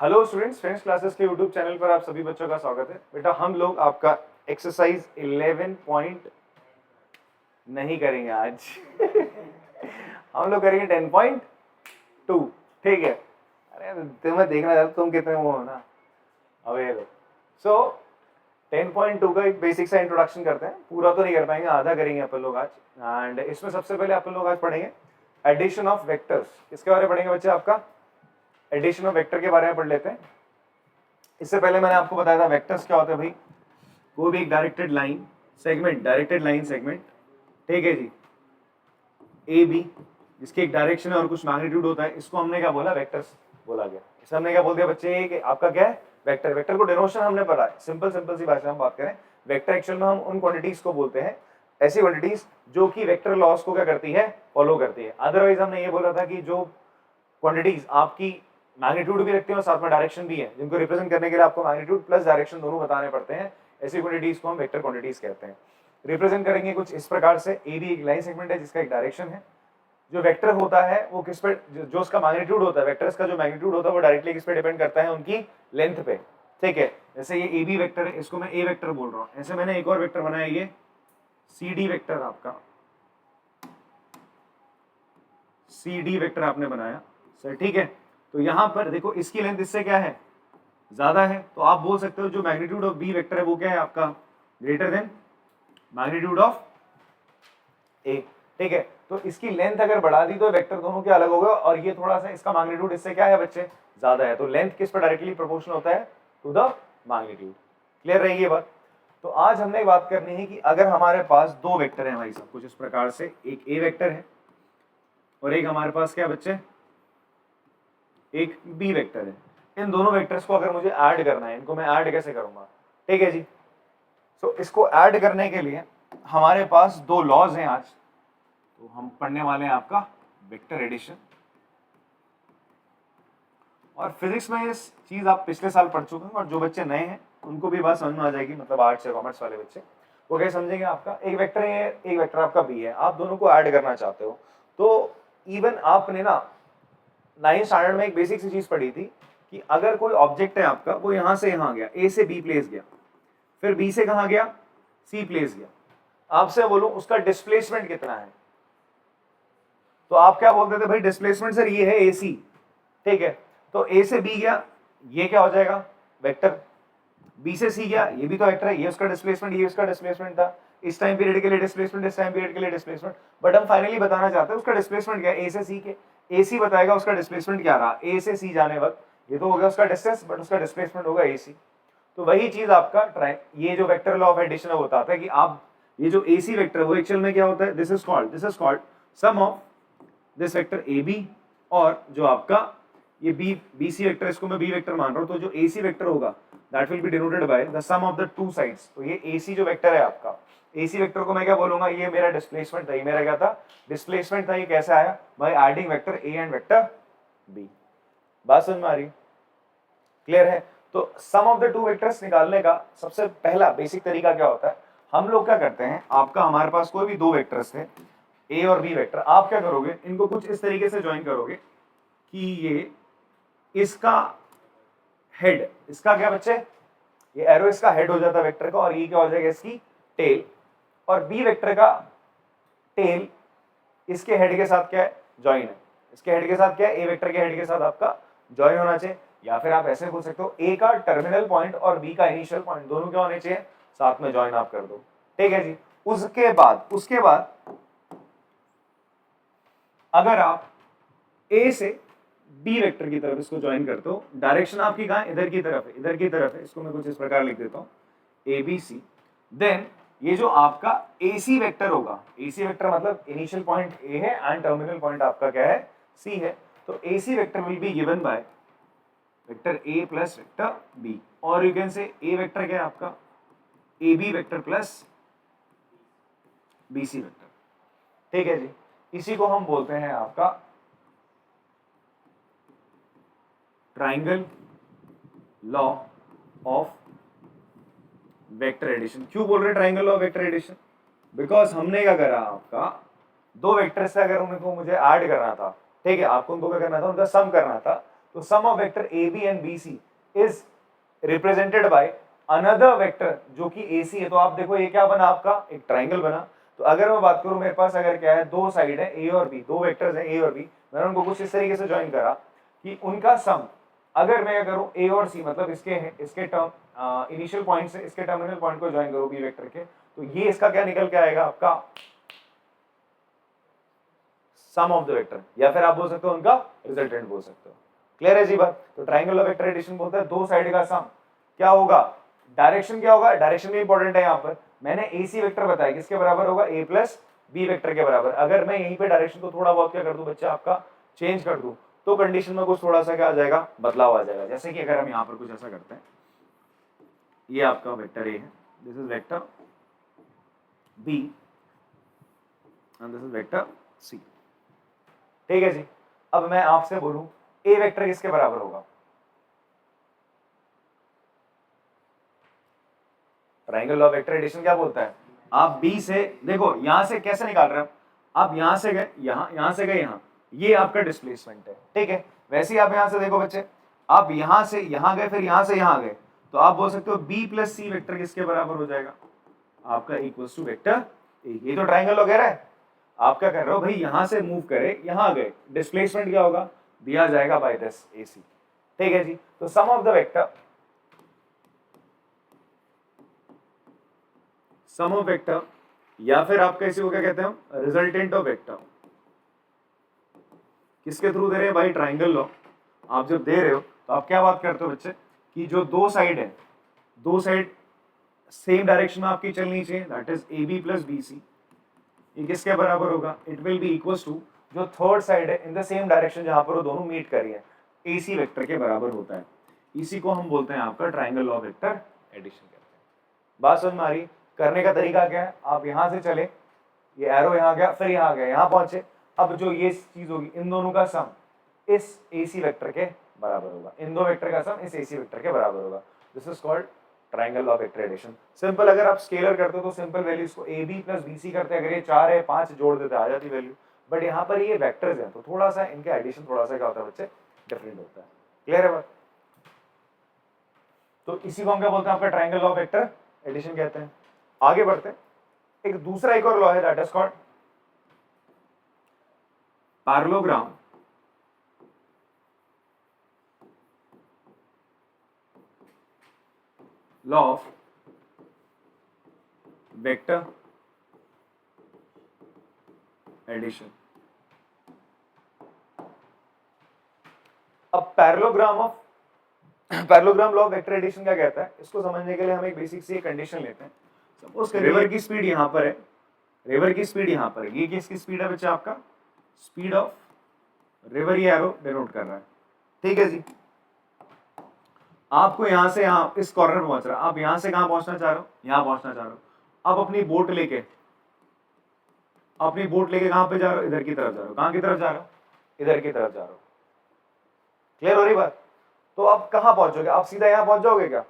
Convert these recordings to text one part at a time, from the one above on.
Hello students, friends classes के YouTube channel पर आप सभी बच्चों का स्वागत है। बेटा हम लोग आपका एक्सरसाइज 11 पॉइंट नहीं करेंगे आज हम लोग करेंगे 10.2। ठीक है। अरे तुम्हें देखना चाहता तुम कितने वो हो ना अवेयर। सो 10.2 का एक बेसिक सा इंट्रोडक्शन करते हैं। पूरा तो नहीं कर पाएंगे, आधा करेंगे अपन लोग आज। एंड इसमें सबसे पहले अपन लोग आज पढ़ेंगे एडिशन ऑफ वेक्टर्स। किसके बारे में पढ़ेंगे बच्चे? आपका एडिशन ऑफ वेक्टर के बारे में पढ़ लेते हैं। इससे पहले मैंने आपको बताया था वेक्टर्स क्या होता है भाई। कोई भी एक directed line segment, directed line segment, ठीक है जी, ए बी, जिसकी एक डायरेक्शन है और कुछ मैग्नीट्यूड होता है, इसको हमने क्या बोला? वेक्टर्स बोला गया। इसे हमने क्या बोल दिया बच्चे कि आपका क्या है? वेक्टर। वेक्टर को डिनोशन हमने पढ़ा है। सिंपल सिंपल सी भाषा में बात करें, वेक्टर एक्चुअल में हम उन क्वांटिटीज को बोलते हैं, ऐसी क्वांटिटीज जो कि वेक्टर लॉस को क्या करती है? फॉलो करती है। अदरवाइज हमने ये बोला था कि जो क्वांटिटीज आपकी मैग्नीट्यूड भी रखते हैं और साथ में डायरेक्शन भी है, जिनको रिप्रेजेंट करने के लिए आपको मैग्नीट्यूड प्लस डायरेक्शन दोनों बताने पड़ते हैं, ऐसी क्वांटिटीज को हम वेक्टर क्वांटिटीज कहते हैं। रिप्रेजेंट करेंगे कुछ इस प्रकार से। ए भी एक लाइन सेगमेंट है जिसका एक डायरेक्शन है। जो वेक्टर होता है वो किस पे, जो उसका मैग्नीट्यूड होता है, वेक्टर्स का जो मैग्नीट्यूड होता है वो डायरेक्टली किस पे डिपेंड करता है? उनकी लेंथ पे। ठीक है। जैसे ये ए बी वेक्टर है, इसको मैं ए वेक्टर बोल रहा हूँ। ऐसे मैंने एक और वेक्टर बनाया, ये सी डी वेक्टर, आपका सी डी वेक्टर आपने बनाया सर। ठीक है। तो यहां पर देखो, इसकी लेंथ इससे क्या है? ज्यादा है। तो आप बोल सकते हो जो मैग्नीट्यूड ऑफ बी वेक्टर है वो क्या है आपका? ग्रेटर देन मैग्नीट्यूड ऑफ ए। ठीक है। तो इसकी लेंथ अगर बढ़ा दी तो वेक्टर दोनों के अलग हो गए, और ये थोड़ा सा इसका मैग्नीट्यूड इससे क्या है बच्चे? ज्यादा है। तो लेंथ किस पर डायरेक्टली प्रोपोर्शनल होता है? To the magnitude. क्लियर रहेगी ये बात? तो आज हमने बात करनी है कि अगर हमारे पास दो वेक्टर हैं भाई साहब, कुछ इस प्रकार से, एक ए वेक्टर है और एक हमारे पास क्या बच्चे? एक बी वेक्टर है। इन दोनों वेक्टर्स को अगर मुझे ऐड करना है, इनको मैं ऐड कैसे करूंगा? ठीक है जी। सो इसको ऐड करने के लिए हमारे पास दो लॉज हैं आज। तो हम पढ़ने वाले हैं आपका वेक्टर एडिशन। और फिजिक्स में ये चीज आप पिछले साल पढ़ चुके हैं, और जो बच्चे नए हैं उनको भी बात समझ में आ जाएगी। मतलब आर्ट्स या कॉमर्स वाले बच्चे वो क्या समझेंगे? आपका एक वेक्टर है, एक वेक्टर आपका बी है, आप दोनों को ऐड करना चाहते हो। तो इवन आपने ना 9th स्टैंडर्ड में एक बेसिक सी चीज पढ़ी थी कि अगर कोई ऑब्जेक्ट है आपका, वो यहां से यहां गया, ए से बी प्लेस गया, फिर बी से कहां गया? सी प्लेस गया। आपसे बोलूं उसका डिस्प्लेसमेंट कितना है, तो आप क्या बोलते थे भाई? डिस्प्लेसमेंट सर ये है ए सी। ठीक है। तो ए से बी गया, ये क्या हो जाएगा? वेक्टर। बी से सी गया, ये भी तो वेक्टर है, ये उसका डिस्प्लेसमेंट, ये उसका डिस्प्लेसमेंट था। इस टाइम पीरियड के लिए डिस्प्लेसमेंट, इस टाइम पीरियड के लिए डिस्प्लेसमेंट। बट हम फाइनली बताना चाहते हैं उसका डिस्प्लेसमेंट क्या है? ए से सी के ए सी बताएगा उसका डिस्प्लेसमेंट क्या रहा ए से सी जाने वक्त। ये तो हो गया उसका डिस्टेंस, बट उसका डिस्प्लेसमेंट होगा ए सी। तो वही चीज आपका ये जो वेक्टर लॉ ऑफ एडिशन है बताता है कि आप ये जो ए सी वेक्टर वो एक्चुअल में क्या होता है? This is called sum of this vector A B और जो आपका ये बी सी वेक्टर, इसको मैं बी वेक्टर मान रहा हूं। तो जो ए सी वेक्टर होगा that will be denoted by the sum of the two sides. तो ये ए सी जो वेक्टर है आपका, ए सी वेक्टर को मैं क्या बोलूंगा? ये मेरा डिस्प्लेसमेंट था। ये मेरा क्या था? डिस्प्लेसमेंट था। ये कैसे आया? By adding vector A and vector B. बात समझ में आ रही? क्लियर है? तो sum of the two vectors निकालने का सबसे पहला बेसिक तरीका क्या होता है? हम लोग क्या करते हैं, आपका हमारे पास कोई भी दो वेक्टर्स थे, ए और बी वेक्टर, आप क्या करोगे? इनको कुछ इस तरीके से ज्वाइन करोगे कि ये इसका हेड, इसका क्या बच्चे? ये एरो इसका हेड हो जाता है वेक्टर का, और ये क्या हो जाएगा? इसकी टेल। और बी वेक्टर का टेल इसके हेड के साथ क्या है? ज्वाइन है। इसके हेड के साथ क्या है? ए वेक्टर के हेड के साथ आपका ज्वाइन होना चाहिए। या फिर आप ऐसे बोल सकते हो, ए का टर्मिनल पॉइंट और बी का इनिशियल पॉइंट दोनों क्या होने चाहिए? साथ में ज्वाइन आप कर दो। ठीक है जी। उसके बाद अगर आप ए से बी वेक्टर की तरफ इसको ज्वाइन करते हो, डायरेक्शन आपकी कहां है? इधर की तरफ है, इधर की तरफ है। इसको मैं कुछ इस प्रकार लिख देता हूं, ए बी सी। देन ये जो आपका ए सी वेक्टर होगा, ए सी वेक्टर मतलब इनिशियल पॉइंट ए है एंड टर्मिनल पॉइंट आपका क्या है? सी है। तो A C vector will be given by vector A plus vector B, और you can say A vector क्या है आपका? A B vector plus B C vector. ठीक है जी। इसी को हम बोलते हैं आपका triangle law of vector addition. क्यों बोल रहे triangle law of vector addition? Because हमने क्या करा, आपका दो वेक्टर से अगर उनको मुझे ऐड करना था, ठीक है, आपको उनको क्या करना था? उनका सम करना था। तो sum of vector A B and B C is represented by another vector जो कि ए सी है। तो आप देखो ये क्या बना आपका, एक ट्राइंगल बना। तो अगर मैं बात करूं, मेरे पास अगर क्या है, दो साइड है ए और बी, दो वेक्टर्स हैं ए और बी, मैंने उनको कुछ इस तरीके से ज्वाइन करा कि उनका सम, अगर मैं करूं ए और सी, मतलब इसके टर्म इनिशियल पॉइंट से इसके टर्मिनल पॉइंट को ज्वाइन करूं बी वेक्टर के, तो ये इसका क्या निकल के आएगा आपका सम ऑफ द वेक्टर, या फिर आप बोल सकते हो उनका रिजल्टेंट बोल सकते हो। क्लियर है जी बात? तो ट्राइंगल ऑफ वेक्टर एडिशन बोलते हैं दो साइड का सम क्या होगा, डायरेक्शन क्या होगा, डायरेक्शन भी इंपॉर्टेंट है। यहाँ पर मैंने ए सी वेक्टर बताया किसके बराबर होगा, ए प्लस बी वेक्टर के बराबर। अगर मैं यहीं पे डायरेक्शन को थोड़ा बहुत क्या कर दूं बच्चा आपका चेंज कर दूं, तो कंडीशन में कुछ थोड़ा सा क्या आ जाएगा, बदलाव आ जाएगा। जैसे कि अगर हम यहाँ पर कुछ ऐसा करते हैं, ये आपका वेक्टर ए है, this is vector B and this is vector C. ठीक है जी। अब मैं आपसे बोलूं ए वेक्टर किसके बराबर होगा, ट्राइंगल ऑफ वेक्टर एडिशन क्या बोलता है, आप बी से देखो, यहां से कैसे निकाल रहे हैं आप यहां से गए यहां से गए यहां, ये आपका डिस्प्लेसमेंट है। ठीक है, वैसे ही आप यहां से देखो बच्चे, आप यहां से यहां गए फिर यहां से यहां गए, तो आप बोल सकते हो बी प्लस सी वेक्टर किसके बराबर हो जाएगा, आपका इक्वल्स टू वेक्टर ए। ये तो ट्राइंगल वगैरह है, आप क्या कर रहे हो भाई, यहां से मूव करे यहां गए, डिस्प्लेसमेंट क्या होगा, दिया जाएगा बाय दिस एसी। ठीक है जी। तो sum of the vector, sum of vector, या फिर आप कैसे को क्या कहते हैं, रिजल्टेंट ऑफ वेक्टर, किसके थ्रू दे रहे हैं भाई, ट्राइंगल लॉ। आप जब दे रहे हो तो आप क्या बात करते हो बच्चे, कि जो दो साइड है, दो साइड सेम डायरेक्शन में आपकी चलनी चाहिए, that is A B plus B C. ये किसके बराबर होगा, it will be equals to जो थर्ड साइड है इन द सेम डायरेक्शन जहां पर वो दोनों मीट कर रही है, एसी वेक्टर के बराबर होता है। इसी को हम बोलते हैं आपका ट्राइंगल लॉ वेक्टर एडिशन कहते हैं। बात समझ में आ रही? करने का तरीका क्या है, आप यहां से चले, ये एरो यहां गया फिर यहां गया, यहां पहुंचे, अब जो ये चीज होगी, इन दोनों का सम इस एसी वेक्टर के बराबर होगा, इन दो वेक्टर का सम इस एसी वेक्टर के बराबर होगा। This is called triangle of vector addition. Simple, अगर आप स्केलर करते हो तो सिंपल वैल्यूज को A B plus B C करते हैं, अगर ये 4 है 5 जोड़ देते आ जाती वैल्यू, बट यहाँ पर ये वेक्टर्स हैं तो थोड़ा सा इनके एडिशन थोड़ा सा क्या होता है बच्चे, डिफरेंट होता है। क्लियर है बात? तो इसी को हम क्या बोलते हैं, आपका ट्राइंगल ऑफ वेक्टर एडिशन कहते हैं। आगे बढ़ते हैं, एक दूसरा एक और लॉ है, that is called parallelogram law of vector addition. अब parallelogram law of vector addition क्या कहता है, इसको समझने के लिए हम एक बेसिक सी कंडीशन लेते हैं। सपोज रिवर की स्पीड यहां पर है, रिवर की स्पीड यहां पर है, ये किसकी स्पीड है बच्चा, आपका स्पीड ऑफ रिवर, ये एरो डिनोट कर रहा है। ठीक है जी। आपको यहां से यहां इस कॉर्नर पहुंच रहा है, आप यहां से कहां पहुंचना चाह रहे हो, यहां पहुंचना चाह रहे हो। अब अपनी बोट लेके कहां पे जा रहे हो, इधर की तरफ जा रहे हो। कहां की तरफ जा रहे हो, इधर की तरफ जा रहे हो। क्लियर हो रही बात? तो अब कहां पहुंचोगे, आप सीधा यहां पहुंच जाओगे क्या,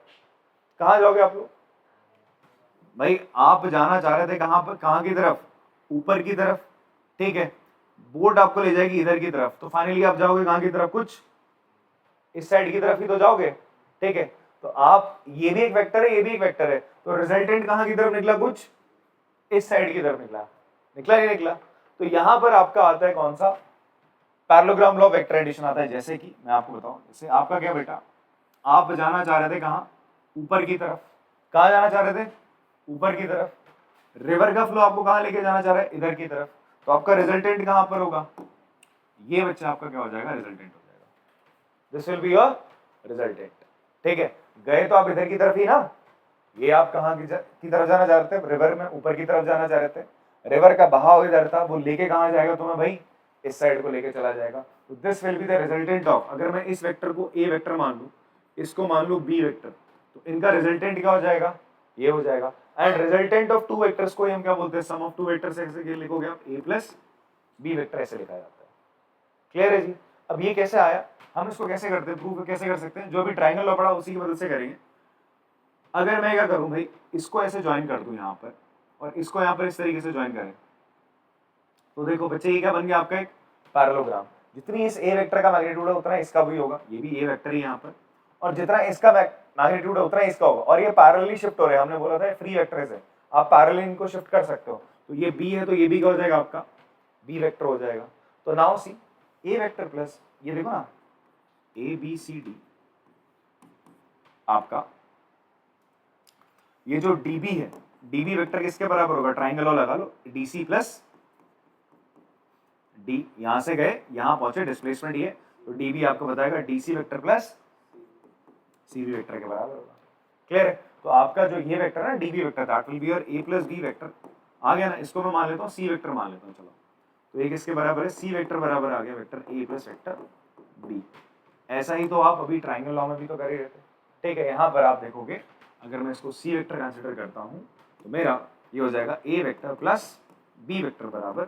कहां जाओगे आप लोग भाई, आप जाना चाह रहे थे कहां पर, कहां की तरफ, ऊपर की तरफ। ठीक है, बोट आपको ले जाएगी इधर की तरफ, तो फाइनली आप जाओगे कहां की तरफ, कुछ इस साइड की तरफ ही तो जाओगे। ठीक है, तो आप, ये भी एक वेक्टर है ये भी एक वेक्टर है, तो रिजल्टेंट कहां की तरफ निकला, कुछ इस साइड की तरफ निकला, निकला नहीं निकला। तो यहां पर आपका आता है कौन सा, parallelogram law of vector addition आता है। जैसे कि मैं आपको बताऊं, जैसे आपका क्या बेटा, आप जाना चाह रहे थे कहां, ऊपर की तरफ। कहां जाना चाह रहे थे, ऊपर की तरफ। रिवर का फ्लो आपको कहां लेके जाना चाह रहा है, इधर की तरफ। तो आपका रिजल्टेंट कहां पर होगा, ये बच्चा आपका क्या हो जाएगा, रिजल्टेंट हो जाएगा। This will be your resultant. ठीक है, गए तो आप इधर की तरफ ही ना, ये आप कहां की तरफ जाना चाह रहे थे, रिवर में ऊपर की तरफ जाना चाह रहे थे। रिवर का बहाव इधर था, वो लेके कहां जाएगा तुम्हें भाई, इस साइड को लेके चला जाएगा। तो this will be the resultant of, अगर मैं इस वेक्टर को ए वेक्टर मान लूं, इसको मान लूं बी वेक्टर, तो इनका रिजल्टेंट क्या हो जाएगा, ये हो जाएगा। And resultant of two vectors को हम क्या बोलते हैं, सम ऑफ टू वेक्टर्स ऐसे लिखोगे आप, ए प्लस बी वेक्टर ऐसे लिखा जाता है। क्लियर है जी? अब ये कैसे आया, हम इसको कैसे करते हैं, प्रूफ कैसे कर सकते हैं, जो भी ट्राइंगल लॉ पढ़ा उसी की मदद से करेंगे। अगर मैं क्या करूं भाई, इसको ऐसे ज्वाइन कर दूं यहां पर, और इसको यहां पर इस तरीके से ज्वाइन करें, तो देखो बच्चे ये क्या बन गया आपका एक पैरेललोग्राम। जितनी इस ए वेक्टर का मैग्नीट्यूड है उतना इसका भी होगा, ये भी ए वेक्टर ही यहाँ पर, और जितना इसका मैग्नीट्यूड है उतना इसका होगा, और ये पैरेलली शिफ्ट हो रहे हैं, हमने बोला था फ्री वेक्टर है, आप पैरेलली इनको शिफ्ट कर सकते हो। तो ये बी है तो ये भी क्या हो जाएगा आपका बी वेक्टर हो जाएगा। तो now see A vector plus ये देखो ना ए बी सी डी आपका ये जो डीबी है, डीबी वेक्टर किसके बराबर होगा, ट्राइंगल और लगा लो डीसी प्लस डी, यहां से गए यहां पहुंचे डिस्प्लेसमेंट ये, तो डीबी आपको बताएगा DC vector plus CB vector के बराबर होगा। क्लियर है? तो आपका जो ये वेक्टर है DB vector that will be your A plus B vector, आ गया ना, इसको मैं मान लेता हूँ सी वेक्टर मान लेता हूँ, चलो तो एक इसके बराबर है सी वेक्टर बराबर आ गया vector A plus vector B. ऐसा ही तो आप अभी ट्राइंगल लॉ में भी तो कर ही रहते, ठीक है। यहाँ पर आप देखोगे अगर मैं इसको सी वेक्टर कंसिडर करता हूँ तो मेरा ये हो जाएगा ए वेक्टर प्लस बी वेक्टर बराबर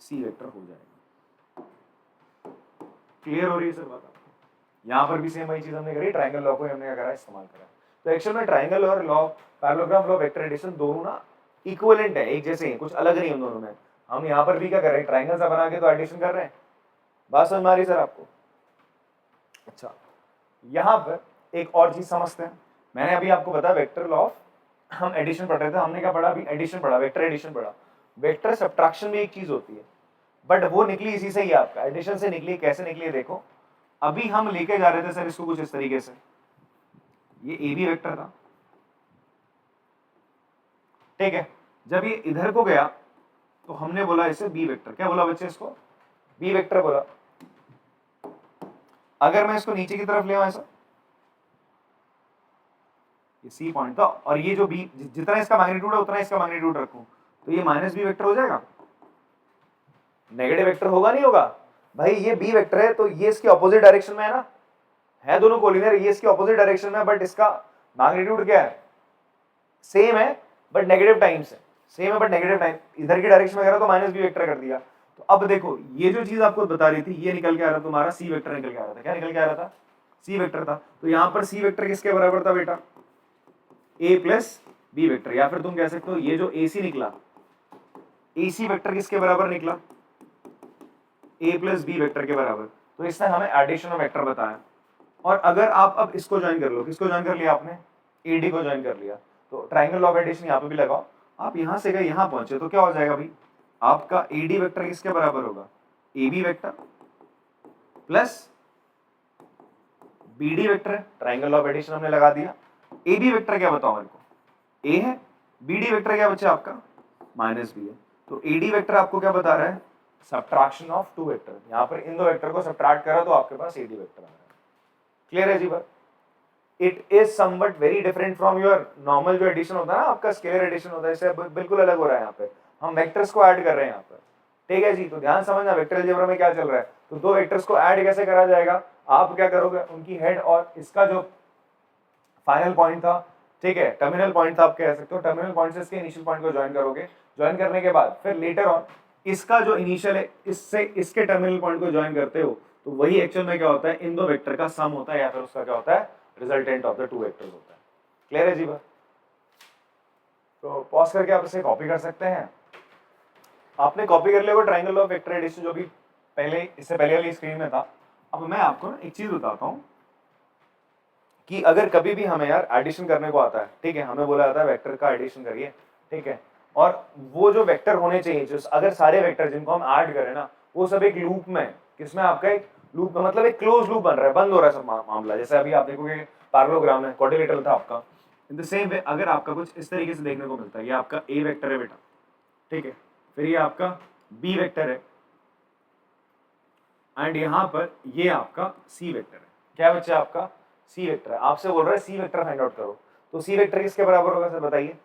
सी वेक्टर हो जाएगा। क्लियर हो रही है सर बात आपको? यहाँ पर भी सेम वही चीज हमने करी, ट्राइंगल लॉ को हमने क्या करा इस्तेमाल करा। तो एक्चुअल में ट्राइंगल और law parallelogram law vector addition दोनों ना इक्विवेलेंट है, एक जैसे हैं, कुछ अलग नहीं है दोनों में। हम यहाँ पर भी क्या कर रहे हैं, ट्राइंगल सा बना के तो एडिशन कर रहे हैं। बात समझ में आ रही सर आपको? अच्छा, यहाँ पर एक और चीज समझते हैं। मैंने अभी आपको बताया वेक्टर लॉ ऑफ, हम एडिशन पढ़ रहे थे, हमने क्या पढ़ा अभी, एडिशन पढ़ा, वेक्टर एडिशन पढ़ा। वेक्टर सब्ट्रैक्शन में एक चीज होती है, बट वो निकली इसी से ही, आपका एडिशन से निकली। कैसे निकली देखो, अभी हम लेके जा रहे थे सर इसको कुछ इस तरीके से, ये ए बी वेक्टर था, ठीक है। जब ये इधर को गया तो हमने बोला इसे बी वेक्टर, क्या बोला बच्चे इसको, बी वेक्टर बोला। अगर मैं इसको नीचे की तरफ ले आऊं ऐसा, ये सी पॉइंट था, और ये जो बी जितना इसका मैग्नीट्यूड है उतना इसका मैग्नीट्यूड रखूं, तो ये माइनस बी वेक्टर हो जाएगा, नेगेटिव वेक्टर होगा नहीं होगा भाई। ये बी वेक्टर है तो ये इसके ऑपोजिट डायरेक्शन में है ना, है दोनों कोलिनियर, ये इसके ऑपोजिट डायरेक्शन में, बट इसका मैग्नीट्यूड क्या है, सेम है बट नेगेटिव टाइम्स है, सेम है बट नेगेटिव टाइम, इधर की डायरेक्शन में करा तो माइनस बी वेक्टर कर दिया। तो अब देखो ये जो चीज आपको बता रही थी, ये निकल के आ रहा था तुम्हारा सी वेक्टर निकल के आ रहा था, क्या निकल के आ रहा था, सी वेक्टर था। तो यहाँ पर सी वेक्टर किसके बराबर था बेटा, ए प्लस बी वेक्टर, या फिर तुम कह सकते हो ये जो ए सी निकला, ए सी वेक्टर किसके बराबर निकला, ए प्लस बी वेक्टर के बराबर। तो इसने हमें एडिशन ऑफ वेक्टर बताया। और अगर आप अब इसको ज्वाइन कर लो, किसको ज्वाइन कर लिया आपने, एडी को ज्वाइन कर लिया, तो ट्राइंगल ऑफ एडिशन यहाँ पे भी लगाओ। आप यहां से गए यहां पहुंचे तो क्या हो जाएगा भाई, आपका एडी वेक्टर किसके बराबर होगा, A B vector plus B D vector. Triangle of addition हमने लगा दिया। ए बी वेक्टर क्या बताओ मेरे को, ए है, बी डी वेक्टर क्या बच्चा आपका माइनस बी है। तो ए डी वेक्टर आपको क्या बता रहा है, सब्ट्रैक्शन ऑफ टू वेक्टर। यहाँ पर इन दो वेक्टर को सब्ट्रैक्ट करा तो आपके पास ए डी वेक्टर आ रहा है। क्लियर है जी बात? It is somewhat very different from your normal जो एडिशन होता है ना आपका, स्केलर एडिशन होता है, इससे बिल्कुल अलग हो रहा है। यहाँ पे हम वेक्टर्स को ऐड कर रहे हैं यहाँ पर, ठीक है जी। तो ध्यान समझना वेक्टर अलजेब्रा में क्या चल रहा है। तो दो वेक्टर्स को ऐड कैसे करा जाएगा, आप क्या करोगे, उनकी हेड और इसका जो फाइनल पॉइंट था, ठीक है, टर्मिनल पॉइंट था आप कह सकते हो, टर्मिनल पॉइंट से इसके इनिशियल पॉइंट को ज्वाइन करोगे। ज्वाइन करने के बाद फिर लेटर ऑन इसका जो इनिशियल है इससे इसके टर्मिनल पॉइंट को ज्वाइन करते हो, तो वही एक्चुअल में क्या होता है, इन दो वेक्टर का सम होता है, या फिर उसका क्या होता है, resultant of the two vectors होता है। क्लियर है जी बात? तो पॉज करके आप इसे कॉपी कर सकते हैं। आपने कॉपी कर लिया वो ट्राइंगल ऑफ वेक्टर एडिशन जो भी पहले इससे पहले वाली स्क्रीन में था। अब मैं आपको ना एक चीज बताता हूँ कि अगर कभी भी हमें यार एडिशन करने को आता है, ठीक है, हमें बोला जाता है वेक्टर का एडिशन करिए, ठीक है, और वो जो वेक्टर होने चाहिए, जो अगर सारे वेक्टर जिनको हम ऐड करें ना, वो सब एक लूप में, किसमें आपका एक लूप में, मतलब एक क्लोज लूप बन रहा है, बंद हो रहा है सब मामला। जैसे अभी आप देखोगे पैरेललोग्राम है, क्वाड्रिलेटरल था आपका, इन द सेम वे अगर आपका कुछ इस तरीके से देखने को मिलता है, ये आपका ए वेक्टर है बेटा, ठीक है, फिर ये आपका बी वेक्टर है, एंड यहाँ पर ये आपका सी वेक्टर है। क्या बच्चा आपका सी वेक्टर है, आपसे बोल रहा है सी वेक्टर फाइंड आउट करो। तो सी वेक्टर किसके बराबर होगा सर बताइए,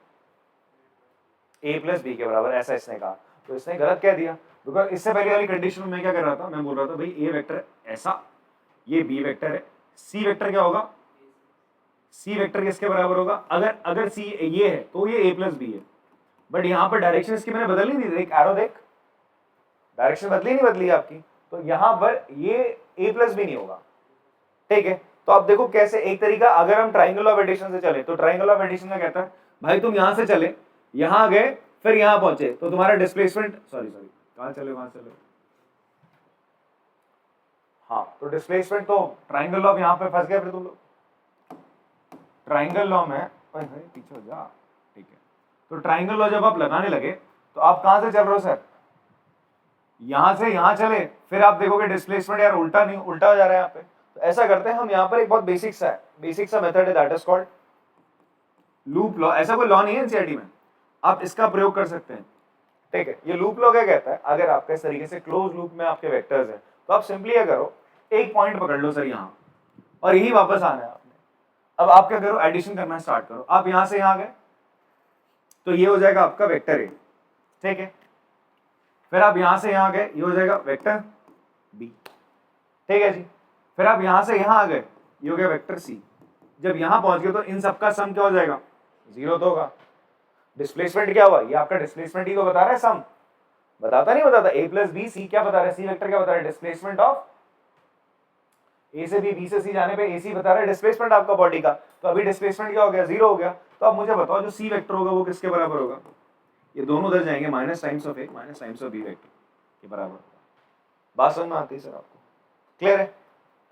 ए प्लस बी के बराबर, ऐसा इसने कहा। तो इसने गलत कह दिया, बिकॉज इससे पहले वाली कंडीशन में मैं क्या कर रहा था, मैं बोल रहा था भाई ए वेक्टर ऐसा, ये बी वेक्टर है, सी वेक्टर क्या होगा, सी वेक्टर किसके बराबर होगा, अगर सी ये है तो ये ए प्लस बी है। बट यहाँ पर डायरेक्शन इसकी मैंने बदल नहीं दी, देख एरो देख, डायरेक्शन बदली नहीं बदली आपकी, तो यहाँ पर ये ए प्लस बी नहीं होगा, ठीक है। तो आप देखो कैसे एक तरीका, अगर हम ट्राइंगल ऑफ एडिशन से चले तो ट्राइंगल ऑफ एडिशन का कहता है भाई तुम यहां से चले, यहां गए, फिर यहां पहुंचे, तो तुम्हारा डिस्प्लेसमेंट, सॉरी कहां चले, वहां चले, हाँ, तो डिस्प्लेसमेंट तो ट्राइंगल लॉ यहाँ पे फंस गए फिर तुम लोग। ट्राइंगल लॉ में पीछे हो जा, ठीक है। तो ट्राइंगल लॉ जब आप लगाने लगे तो आप कहां से चल रहे हो सर? यहां से यहां चले, फिर आप देखोगे डिस्प्लेसमेंट यार उल्टा नहीं, उल्टा हो जा रहा है यहाँ पे। तो ऐसा करते हैं हम, यहाँ पर एक बहुत बेसिक सा मेथड है, that is called loop law. ऐसा कोई लॉ नहीं है एनसीईआरटी में, आप इसका प्रयोग कर सकते हैं, ठीक है। ये लूप लॉ क्या कहता है, अगर आपका इस तरीके से क्लोज लूप में आपके वेक्टर्स हैं तो आप सिंपली क्या करो, एक पॉइंट पकड़ लो सर यहाँ, और यही वापस आना है आपने। अब आप क्या करो, एडिशन करना स्टार्ट करो। आप यहां से यहां गए तो ये हो जाएगा आपका वेक्टर ए, ठीक है। फिर आप यहां से यहां गए, ये हो जाएगा वेक्टर बी, ठीक है जी। फिर आप यहां से यहां आ गए, ये हो गया वेक्टर सी। जब यहां पहुंच गए तो इन सबका सम क्या हो जाएगा, 0 तो होगा। डिस्प्लेसमेंट क्या हुआ, ये आपका डिस्प्लेसमेंट ही तो बता रहा है, सम बताता नहीं बताता। ए प्लस बी, सी क्या बता रहा है, सी वेक्टर क्या बता रहा है, डिस्प्लेसमेंट ऑफ ए से बी, बी से सी जाने पे ए सी बता रहा है डिस्प्लेसमेंट आपका बॉडी का। तो अभी डिस्प्लेसमेंट क्या हो गया, 0 हो गया। तो अब मुझे बताओ जो सी वेक्टर होगा वो किसके बराबर होगा, ये दोनों उधर जाएंगे, minus times of A minus times of B vector के बराबर होगा। बात समझ में आती है सर आपको, क्लियर है?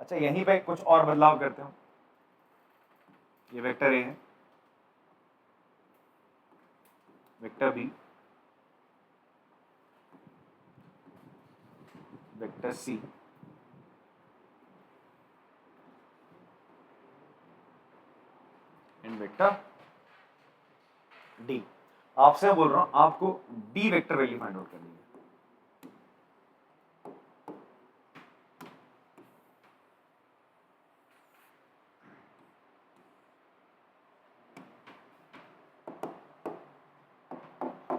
अच्छा, यहीं पे कुछ और बदलाव करते हो। ये वेक्टर ए है, vector B, vector C, and vector D. आपसे बोल रहा हूं, आपको D vector value find out करनी है।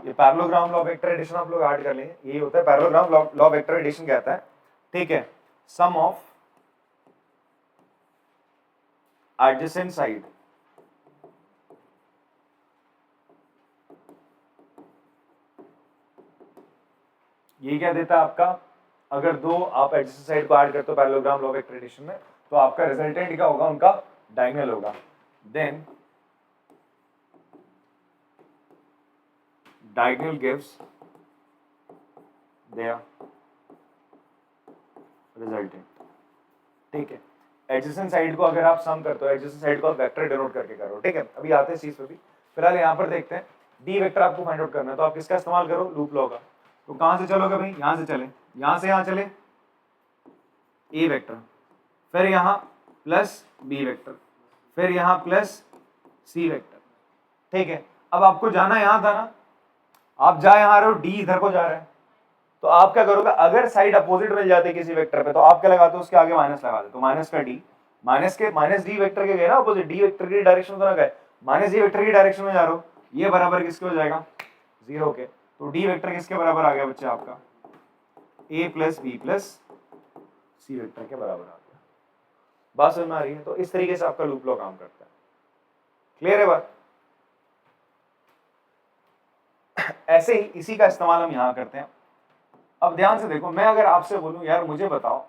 ये पैरेललोग्राम लॉ वेक्टर एडिशन आप लोग ऐड कर लेंगे, यही होता है पैरेललोग्राम लॉ वेक्टर एडिशन कहता है, ठीक है। सम ऑफ एडजेसेंट साइड ये क्या देता है आपका, अगर दो आप एडजेसेंट साइड को ऐड करते हो पैरेललोग्राम लॉ वेक्टर एडिशन में, तो आपका रिजल्टेंट क्या होगा, उनका डायगोनल होगा। Then diagonal gives their resultant, ठीक है। एडजेसेंट साइड को अगर आप सम करते हो, एडजेसेंट साइड को आप वेक्टर डिनोट करके करो, ठीक है। अभी आते हैं इस चीज पे भी, फिलहाल यहाँ पर देखते हैं डी वेक्टर आपको फाइंड आउट करना है, तो आप किसका इस्तेमाल करो, लूप लॉ का। तो कहां से चलोगे भाई, यहां से चले, यहां से यहां चले ए वेक्टर, फिर यहाँ प्लस बी वेक्टर, फिर यहाँ प्लस सी वेक्टर, ठीक है। अब आपको जाना यहां था ना, आप जा यहां रहे हो, डी इधर को जा रहा है, तो आप क्या करोगे, अगर साइड अपोजिट मिल जाती है किसी वेक्टर पे तो आप क्या लगाते हो, उसके आगे माइनस लगा दो, तो माइनस का डी, माइनस डी वेक्टर के गए ना अपोजिट, डी वेक्टर की डायरेक्शन में तो ना गए, माइनस डी वेक्टर की डायरेक्शन में जा रहे हो, ये बराबर किसके हो जाएगा, 0 के। तो डी वेक्टर किसके बराबर आ गया बच्चे आपका, ए plus B plus C vector के बराबर आ गया। बात समझ में आ रही है? तो इस तरीके से आपका लूप लॉ काम करता है, क्लियर है बात? ऐसे ही इसी का इस्तेमाल हम यहां करते हैं। अब ध्यान से देखो, मैं अगर आपसे बोलूं यार मुझे बताओ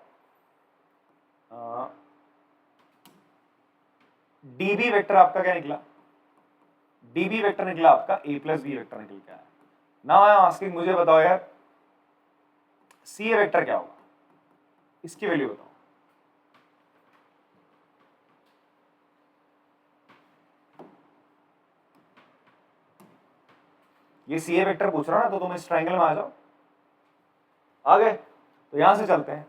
डीबी वेक्टर आपका क्या निकला, डीबी वेक्टर निकला आपका ए प्लस बी वेक्टर निकल के आया। नाउ आई एम आस्किंग, मुझे बताओ यार सी ए वेक्टर क्या होगा, इसकी वैल्यू बताओ। ये सी ए वेक्टर पूछ रहा ना, तो तुम इस ट्राइंगल में आ जाओ, आ गए? तो यहां से चलते हैं,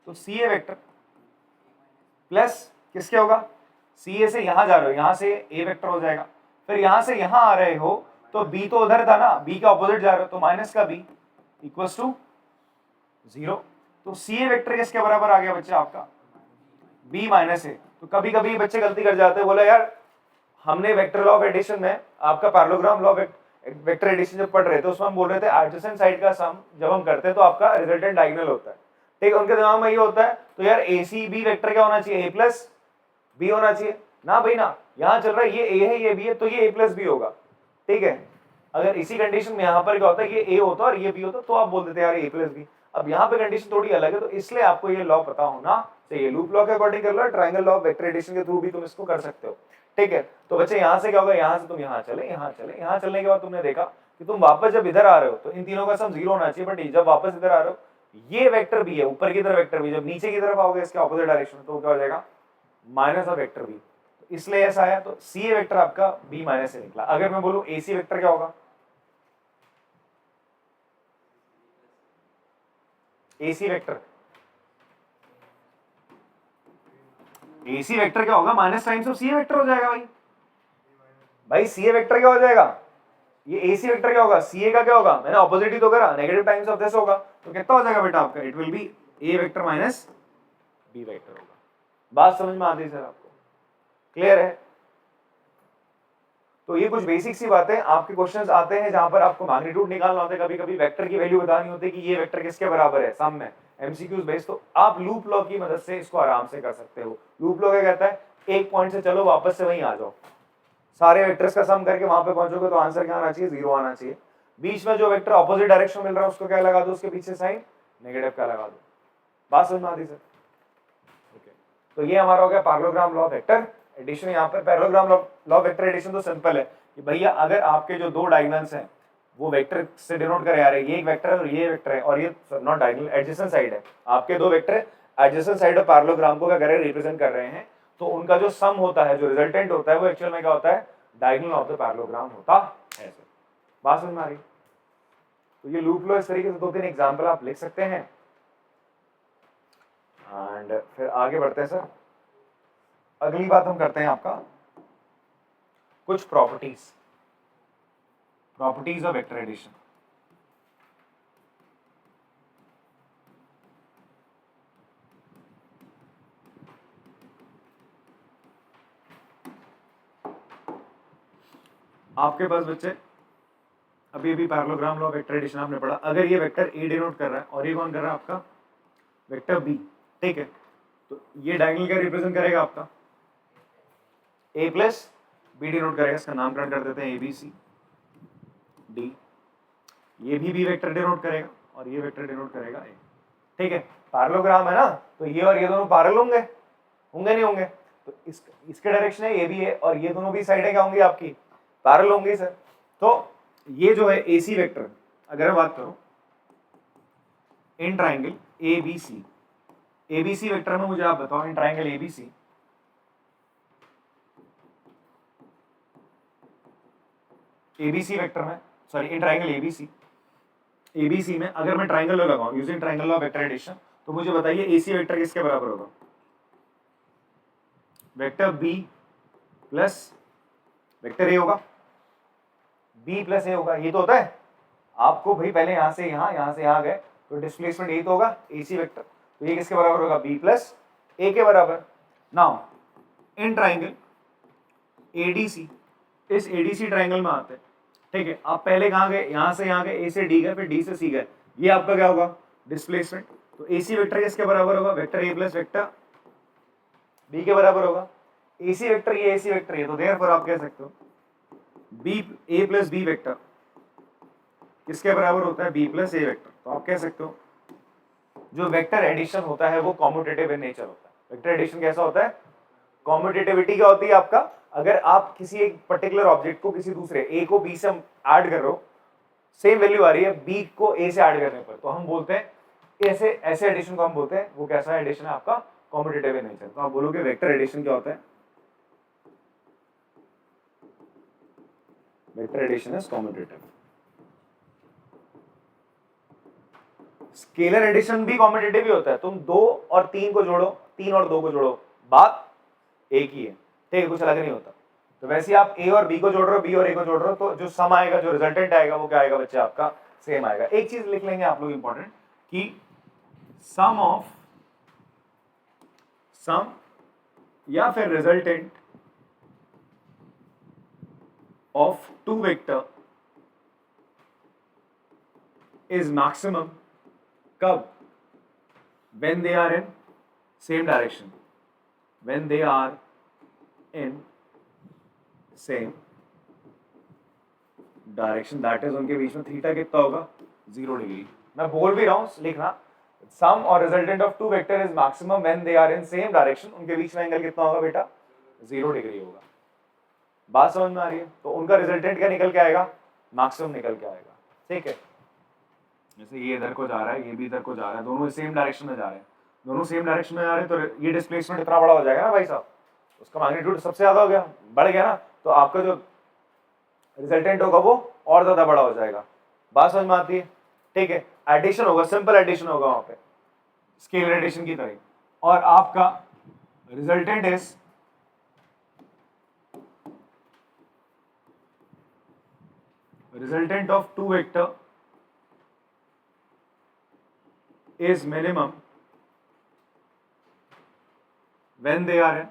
तो सी ए वेक्टर प्लस किसके होगा, सी ए से यहां जा रहे हो, यहां से ए वेक्टर हो जाएगा, फिर यहां से यहां आ रहे हो तो बी तो उधर था ना, बी का ऑपोजिट जा रहे हो, तो माइनस का बी इक्वल्स टू 0। तो सी ए वेक्टर किसके बराबर आ गया बच्चे आपका, बी माइनस ए। तो कभी कभी बच्चे गलती कर जाते हैं, बोला यार हमने वेक्टर लॉ ऑफ एडिशन में आपका पैरेललोग्राम लॉ वेक्टर एडिशन जब पढ़ रहे थे उसमें हम बोल रहे थे एडजेसेंट साइड का सम जब हम करते हैं तो आपका रिजल्टेंट डायगोनल होता है, ठीक है। उनके दिमाग में ये होता है, तो यार ए सी बी वेक्टर क्या होना चाहिए, ए प्लस बी होना चाहिए ना भाई ना, यहां चल रहा है ये ए है ये बी है, तो ये ए प्लस बी होगा, ठीक है। अगर इसी कंडीशन में यहाँ पर क्या होता है, ये ए होता और ये बी होता, तो आप बोल देते यार ए प्लस बी। अब यहाँ पे कंडीशन थोड़ी अलग है, तो इसलिए आपको ये लॉ पता होना चाहिए। लूप लॉ के अकॉर्डिंग कर लो, triangle law of vector addition के थ्रू भी तुम इसको कर सकते हो, ठीक है। तो बच्चे यहाँ से क्या होगा, यहाँ से तुम यहाँ चले, यहाँ चले, यहाँ चलने के बाद तुमने देखा कि तुम वापस जब इधर आ रहे हो तो इन तीनों का सम 0 होना चाहिए, बट जब वापस इधर आ रहे हो ये वेक्टर बी है, ऊपर की तरफ वेक्टर बी, जब नीचे की तरफ आओगे इसके ऑपोजिट डायरेक्शन में, तो क्या हो जाएगा माइनस ऑफ वेक्टर बी, तो इसलिए ऐसा आया। तो सी ए वेक्टर आपका बी माइनस से निकला। अगर मैं बोलूं ए सी वेक्टर क्या होगा, ए सी वेक्टर, ए सी वेक्टर क्या होगा, minus times of C A vector हो जाएगा भाई। भाई सी ए वेक्टर क्या हो जाएगा, ये ए सी वेक्टर क्या होगा, सी ए का क्या होगा, मैंने ऑपोजिट ही तो करा, नेगेटिव टाइम्स ऑफ दिस होगा, तो कितना हो जाएगा बेटा आपका, it will be A vector minus B vector होगा। बात समझ में आती है सर आपको, क्लियर है। तो ये कुछ बेसिक सी बातें, आपके क्वेश्चंस आते हैं जहां पर आपको मैग्नीट्यूड निकालना होता है, कभी कभी वेक्टर की वैल्यू बतानी होती है कि ये वेक्टर किसके बराबर है सम में, एमसीक्यूज बेस्ड, तो आप लूप लॉ की मदद से इसको आराम से कर सकते हो। लूप लॉ क्या कहता है, एक पॉइंट से चलो वापस से वहीं आ जाओ, सारे वेक्टर्स का सम करके वहां पे पहुंचोगे तो आंसर क्या आना चाहिए, 0 आना चाहिए। बीच में जो वेक्टर ऑपोजिट डायरेक्शन मिल रहा है उसको क्या लगा दो, उसके पीछे साइन नेगेटिव का लगा दो। बात समझ में आती सर, ओके। तो ये हमारा हो गया parallelogram law of vector addition. यहाँ पर parallelogram law of vector addition तो सिंपल है कि भैया अगर आपके जो दो डायगोनल्स हैं वो वेक्टर से डिनोट करे आ रहे हैं, ये एक वेक्टर है और ये वेक्टर है, और ये नॉट डायगोनल एडजेसेंट साइड है, आपके दो vector adjacent side of parallelogram को क्या कर रहे हैं, रिप्रेजेंट कर रहे हैं, तो उनका जो सम होता है, जो रिजल्टेंट होता है, वो एक्चुअल में क्या होता है, डायगोनल ऑफ द पैरेललोग्राम होता है। बात समझ में आ रही। तो ये लूप लॉ इस तरीके से दो तीन एग्जांपल आप लिख सकते हैं एंड फिर आगे बढ़ते हैं सर। अगली बात हम करते हैं आपका कुछ प्रॉपर्टीज ऑफ वेक्टर एडिशन। आपके पास बच्चे अभी parallelogram law of vector addition आपने पढ़ा, अगर ये वेक्टर ए डिनोट कर रहा है और ये कौन कर रहा है आपका वेक्टर बी, ठीक है, तो ये डायगोनल क्या रिप्रेजेंट करेगा आपका, ए प्लस बी डिनोट करेगा, इसका नामकरण कर देते हैं ए बी सी डी। ये भी बी वेक्टर डिनोट करेगा और ये वेक्टर डिनोट करेगा ए, ठीक है। पैरेललोग्राम है ना, तो ये और ये दोनों पैरेलल होंगे, होंगे नहीं होंगे, तो इसके डायरेक्शन है, ये भी है, और ये दोनों भी साइडें क्या होंगी आपकी, पैरेलल होंगी सर। तो ये जो है ए सी वेक्टर, अगर मैं बात करूं in triangle A B C vector में, मुझे आप बताओ in triangle A B C, ABC vector में, सॉरी इन ट्राइंगल एबीसी में अगर मैं ट्राइंगल लगाऊं using triangle law of vector addition, तो मुझे बताइए एसी वेक्टर किसके बराबर होगा, vector B plus vector A होगा, बी प्लस ए होगा, ये तो होता है आपको भाई, पहले यहां से यहां गए तो डिस्प्लेसमेंट यही तो होगा एसी वेक्टर, तो ये किसके बराबर होगा, बी प्लस ए के बराबर। नाउ इन ट्राइंगल एडीसी, इस एडीसी ट्राइंगल में आते हैं, ठीक है, आप पहले कहां गए, यहां से यहां गए, ए से डी गए, फिर डी से सी गए, ये आपका क्या होगा डिस्प्लेसमेंट, तो एसी वेक्टर किसके बराबर होगा, vector A plus vector B के बराबर होगा। एसी वेक्टर ये एसी वेक्टर ये, तो देयरफॉर आप कह सकते हो B A plus B vector किसके बराबर होता है, बी प्लस ए वेक्टर। तो आप कह सकते हो जो वेक्टर एडिशन होता है वो कॉम्यूटेटिव इन नेचर होता है। वेक्टर एडिशन कैसा होता है, कॉम्यूटेटिविटी क्या होती है आपका, अगर आप किसी एक पर्टिकुलर ऑब्जेक्ट को किसी दूसरे ए को बी से ऐड कर रहे हो, सेम वैल्यू आ रही है बी को ए से ऐड करने पर, तो हम बोलते हैं ऐसे एडिशन को हम बोलते हैं, वो कैसा एडिशन है आपका, कॉम्यूटेटिव इन नेचर। तो आप बोलोगे वेक्टर एडिशन क्या होता है, vector addition is commutative. Scalar addition भी कॉम्यूटेटिव ही होता है, तुम 2 और 3 को जोड़ो, 3 और 2 को जोड़ो, बात एक ही है, ठीक है, कुछ अलग नहीं होता। तो वैसे आप ए और बी को जोड़ रहे हो, बी और ए को जोड़ रहे हो, तो जो सम आएगा, जो रिजल्टेंट आएगा, वो क्या आएगा बच्चे आपका, सेम आएगा। एक चीज लिख लेंगे आप लोग इंपॉर्टेंट, कि सम या फिर resultant of two vector is maximum कब, when they are in same direction, when they are in same direction, that is उनके बीच में थीटा कितना होगा, 0 डिग्री। मैं बोल भी रहा हूं, लिखना सम और resultant of two vector is maximum when they are in same direction, उनके बीच में एंगल कितना होगा बेटा, 0 डिग्री होगा। बात समझ में आ रही है, तो उनका रिजल्टेंट क्या निकल के आएगा, मैक्सिमम निकल के आएगा, ठीक है। जैसे ये इधर को जा रहा है, ये भी इधर को जा रहा है, दोनों सेम डायरेक्शन में जा रहे हैं, दोनों सेम डायरेक्शन में जा रहे हैं, तो ये डिस्प्लेसमेंट इतना बड़ा हो जाएगा ना भाई साहब, उसका मैग्नीट्यूड सबसे ज्यादा हो गया, बढ़ गया ना, तो आपका जो रिजल्टेंट होगा वो और ज्यादा बड़ा हो जाएगा। बात समझ में आती है? ठीक है, एडिशन होगा, सिंपल एडिशन होगा वहां पे, स्केलर एडिशन की तरह, और आपका resultant is resultant of two vector is minimum when they are in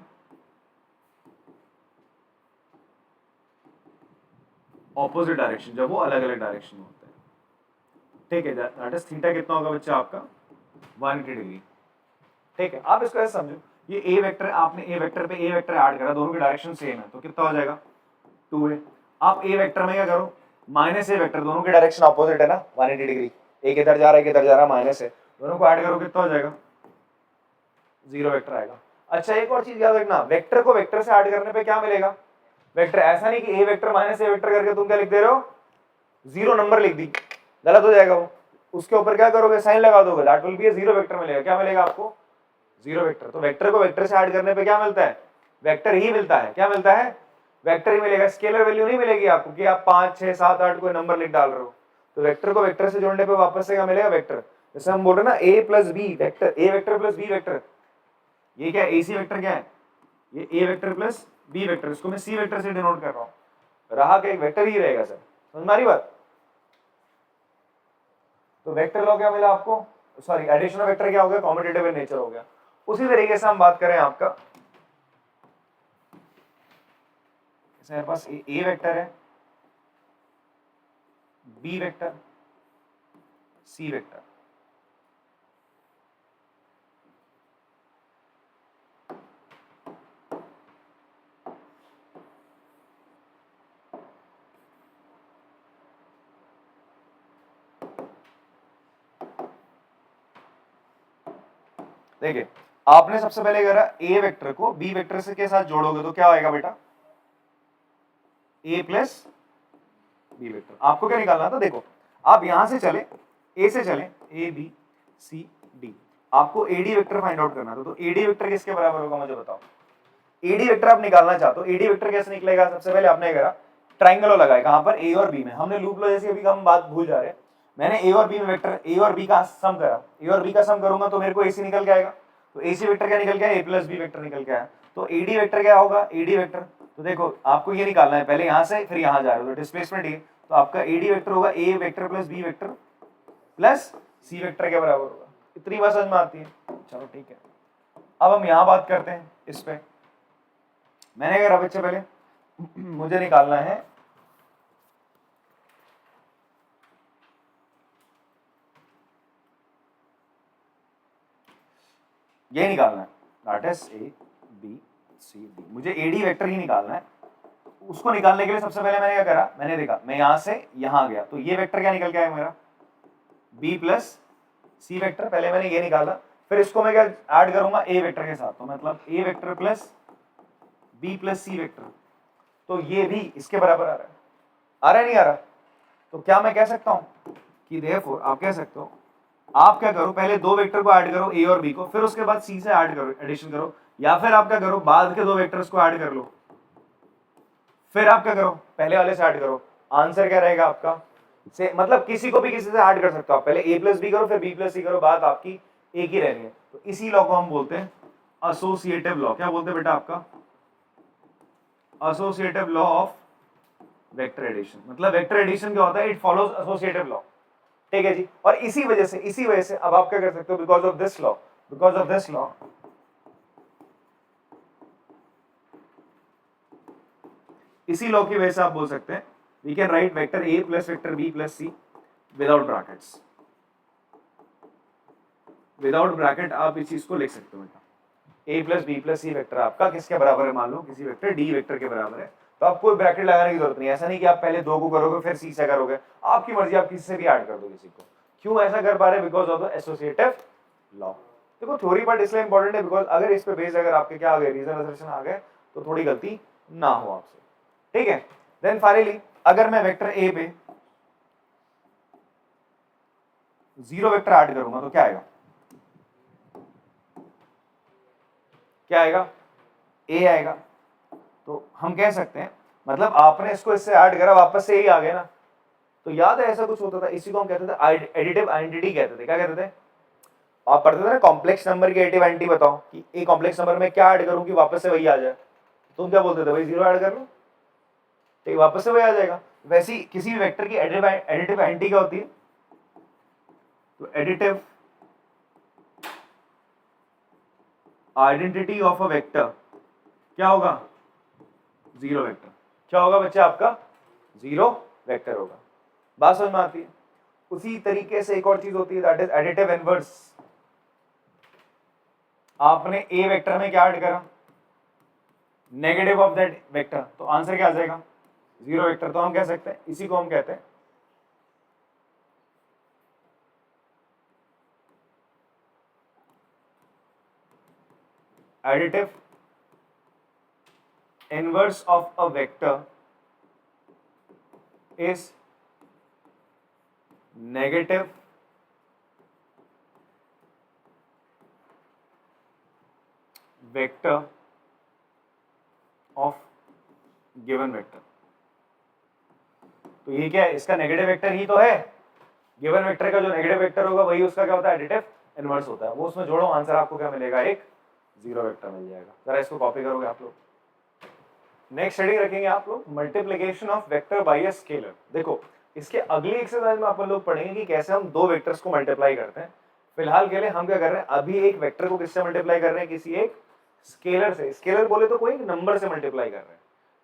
opposite direction, जब वो अलग अलग डायरेक्शन में होते हैं। ठीक है, दैट इज थीटा कितना होगा बच्चा आपका 180 डिग्री। ठीक है, आप इसको ऐसे समझो, ये ए वेक्टर, आपने ए वेक्टर पे ए वेक्टर ऐड करा, दोनों की डायरेक्शन सेम है, तो कितना हो जाएगा 2a। आप ए वेक्टर में क्या करो, माइनस ए वेक्टर, दोनों की डायरेक्शन अपोजिट है ना 180 डिग्री, एक इधर जा रहा है, एक इधर जा रहा है, माइनस है, दोनों को ऐड करो कितना हो जाएगा 0 वेक्टर आएगा। अच्छा, एक और चीज याद रखना, वेक्टर को वेक्टर से ऐड करने पे क्या मिलेगा, वेक्टर, ऐसा नहीं कि ए वेक्टर माइनस ए वेक्टर करके तुम क्या लिख दे रहे हो, 0 नंबर लिख दी, गलत हो जाएगा वो, उसके ऊपर क्या करोगे, साइन लगा दोगे, that will be A 0 vector मिलेगा। क्या मिलेगा आपको, 0 वेक्टर। तो वेक्टर को वेक्टर से ऐड करने पे क्या मिलता है, वेक्टर ही मिलता है। क्या मिलता है, वेक्टर ही मिलेगा, स्केलर वैल्यू नहीं मिलेगी आपको कि आप 5 6 7 8 कोई नंबर लिख डाल रहे हो। तो वेक्टर को वेक्टर से जोड़ने पे वापस से क्या मिलेगा, वेक्टर। जैसे हम बोल रहे हैं ना ए प्लस बी वेक्टर, ए वेक्टर प्लस बी वेक्टर, ये क्या है, एसी वेक्टर क्या है, ये ए वेक्टर प्लस बी वेक्टर, इसको मैं सी वेक्टर से डिनोट कर रहा हूं, रहा क्या, एक वेक्टर ही रहेगा सर, समझ में आ रही बात। तो वेक्टर लॉ क्या मिला आपको, सॉरी एडिशन ऑफ वेक्टर क्या हो गया, कॉम्पिटिटिव इन नेचर हो गया। उसी तरीके से हम बात करें आपका, मेरे पास ए वेक्टर है, बी वेक्टर, सी वेक्टर, देखिए आपने सबसे पहले करा ए वेक्टर को बी वेक्टर से के साथ जोड़ोगे तो क्या आएगा बेटा, ए प्लस बी वेक्टर। आपको क्या निकालना था, देखो आप यहां से चले, ए से चले, ए बी सी डी, आपको एडी वेक्टर फाइंड आउट करना था, तो एडी वेक्टर किसके बराबर होगा मुझे बताओ। एडी वेक्टर आप निकालना चाहते हो, एडी वेक्टर कैसे निकलेगा, सबसे पहले आपने करा ट्राइंगल लगाया, कहां पर, ए और बी में। हमने लूप लो, जैसे अभी हम बात भूल जा रहे हैं, मैंने ए और बी में वेक्टर, ए और बी का सम करा, ए और बी का सम करूंगा तो मेरे को एसी निकल के आएगा, तो एसी वेक्टर क्या निकल के आया, ए प्लस बी वेक्टर निकल के आया। तो एडी वेक्टर क्या होगा, एडी वेक्टर, तो देखो आपको ये निकालना है, पहले यहां से फिर यहां जा रहे हो, तो डिस्प्लेसमेंट ये, तो आपका एडी वेक्टर होगा A vector plus B vector plus C vector के बराबर होगा। इतनी बात समझ में आती है, चलो ठीक है। अब हम यहां बात करते हैं इस पे, मैंने कहा बच्चे पहले मुझे निकालना है ये निकालना है, that is A B C D, मुझे एडी वेक्टर ही निकालना है। उसको निकालने के लिए सबसे पहले मैंने क्या करा, मैंने देखा मैं यहां से यहां गया, तो ये वेक्टर क्या निकल के आया मेरा, बी प्लस सी वेक्टर, पहले मैंने ये निकाला, फिर इसको मैं क्या ऐड करूंगा ए वेक्टर के साथ, तो मतलब ए vector plus B plus C vector, तो ये भी इसके बराबर आ रहा है, आ रहा है नहीं आ रहा। तो क्या मैं कह सकता हूं कि देयरफॉर, आप कह सकते हो, आप क्या करो, पहले दो वेक्टर को ऐड करो ए और बी को, फिर उसके बाद सी से ऐड करो, एडिशन करो, या फिर आप क्या करो, बाद के दो वेक्टर्स को ऐड कर लो, फिर आप क्या करो, पहले वाले से ऐड करो। आंसर क्या रहेगा आपका, से मतलब किसी को भी किसी से ऐड कर सकते हो आप, पहले ए प्लस बी करो फिर बी प्लस सी करो, बात आपकी एक ही रहनी है। तो इसी लॉ को हम बोलते हैं एसोसिएटिव लॉ। क्या बोलते हैं बेटा आपका, associative law of vector addition. मतलब वेक्टर एडिशन क्या होता है, इट फॉलोज एसोसिएटिव लॉ, ठीक है जी। और इसी वजह से अब आप क्या कर सकते हो, बिकॉज ऑफ दिस लॉ, इसी लॉ की वजह से आप बोल सकते हैं we can write vector A plus vector B plus C without brackets. Without bracket आप इस चीज को लिख सकते हो बेटा, A plus B plus C vector आपका किसके बराबर है, मान लो किसी वेक्टर डी वेक्टर के बराबर है, तो आपको कोई ब्रैकेट लगाने की जरूरत नहीं है। ऐसा नहीं कि आप पहले दो को करोगे फिर सी से करोगे, आपकी मर्जी, आप किसी से भी ऐड कर दो किसी को। क्यों ऐसा कर पा रहे, because of the associative law. देखो थ्योरी पार्ट इसलिए इंपॉर्टेंट है बिकॉज अगर इस पे बेस अगर आपके क्या आ गए, रीजन असर्शन आ गए, तो थोड़ी गलती ना हो आपसे, ठीक है। देन फाइनली अगर मैं वेक्टर ए पे जीरो वेक्टर ऐड करूंगा तो क्या आएगा, क्या आएगा, ए आएगा। तो हम कह सकते हैं मतलब आपने इसको इससे ऐड करा वापस से ही आ गया ना। तो याद है ऐसा कुछ होता था, इसी को हम कहते थे एडिटिव आइडेंटिटी कहते थे। क्या कहते थे, आप पढ़ते थे ना कॉम्प्लेक्स नंबर की एडिटिव आइडेंटिटी बताओ कि एक कॉम्प्लेक्स नंबर में क्या ऐड करूं कि वापस से वही आ जाए। तुम क्या बोलते थे, भाई जीरो ऐड कर लो ठीक वापस से वही आ जाएगा। वैसे ही किसी भी वेक्टर की एडिटिव आइडेंटिटी क्या होती है, तो additive identity of a vector क्या होगा, जीरो वेक्टर। क्या होगा बच्चे आपका, जीरो वेक्टर होगा। बात समझ में आती है। उसी तरीके से एक और चीज होती है दैट इज एडिटिव इनवर्स। आपने ए वेक्टर में क्या ऐड करा, नेगेटिव ऑफ दैट वेक्टर, तो आंसर क्या आ जाएगा, जीरो वेक्टर। तो हम कह सकते हैं इसी को हम कहते हैं additive inverse of a vector is negative vector of given vector. तो ये क्या है, इसका नेगेटिव वेक्टर ही तो है। गिवन वेक्टर का जो नेगेटिव वेक्टर होगा वही उसका क्या होता है, एडिटिव इनवर्स होता है। वो उसमें जोड़ो, आंसर आपको क्या मिलेगा, एक जीरो वेक्टर मिल जाएगा। जरा इसको कॉपी करोगे आप लोग। नेक्स्ट हेडिंग रखेंगे आप लोग multiplication of vector by a scalar. देखो इसके अगली एक्सरसाइज में अपन लोग पढ़ेंगे कि कैसे हम दो वेक्टर्स को मल्टीप्लाई करते हैं। फिलहाल के लिए हम क्या कर रहे हैं, अभी एक वेक्टर को किससे मल्टीप्लाई कर रहे हैं, किसी एक स्केलर से। स्केलर बोले तो कोई नंबर से मल्टीप्लाई कर रहे हैं,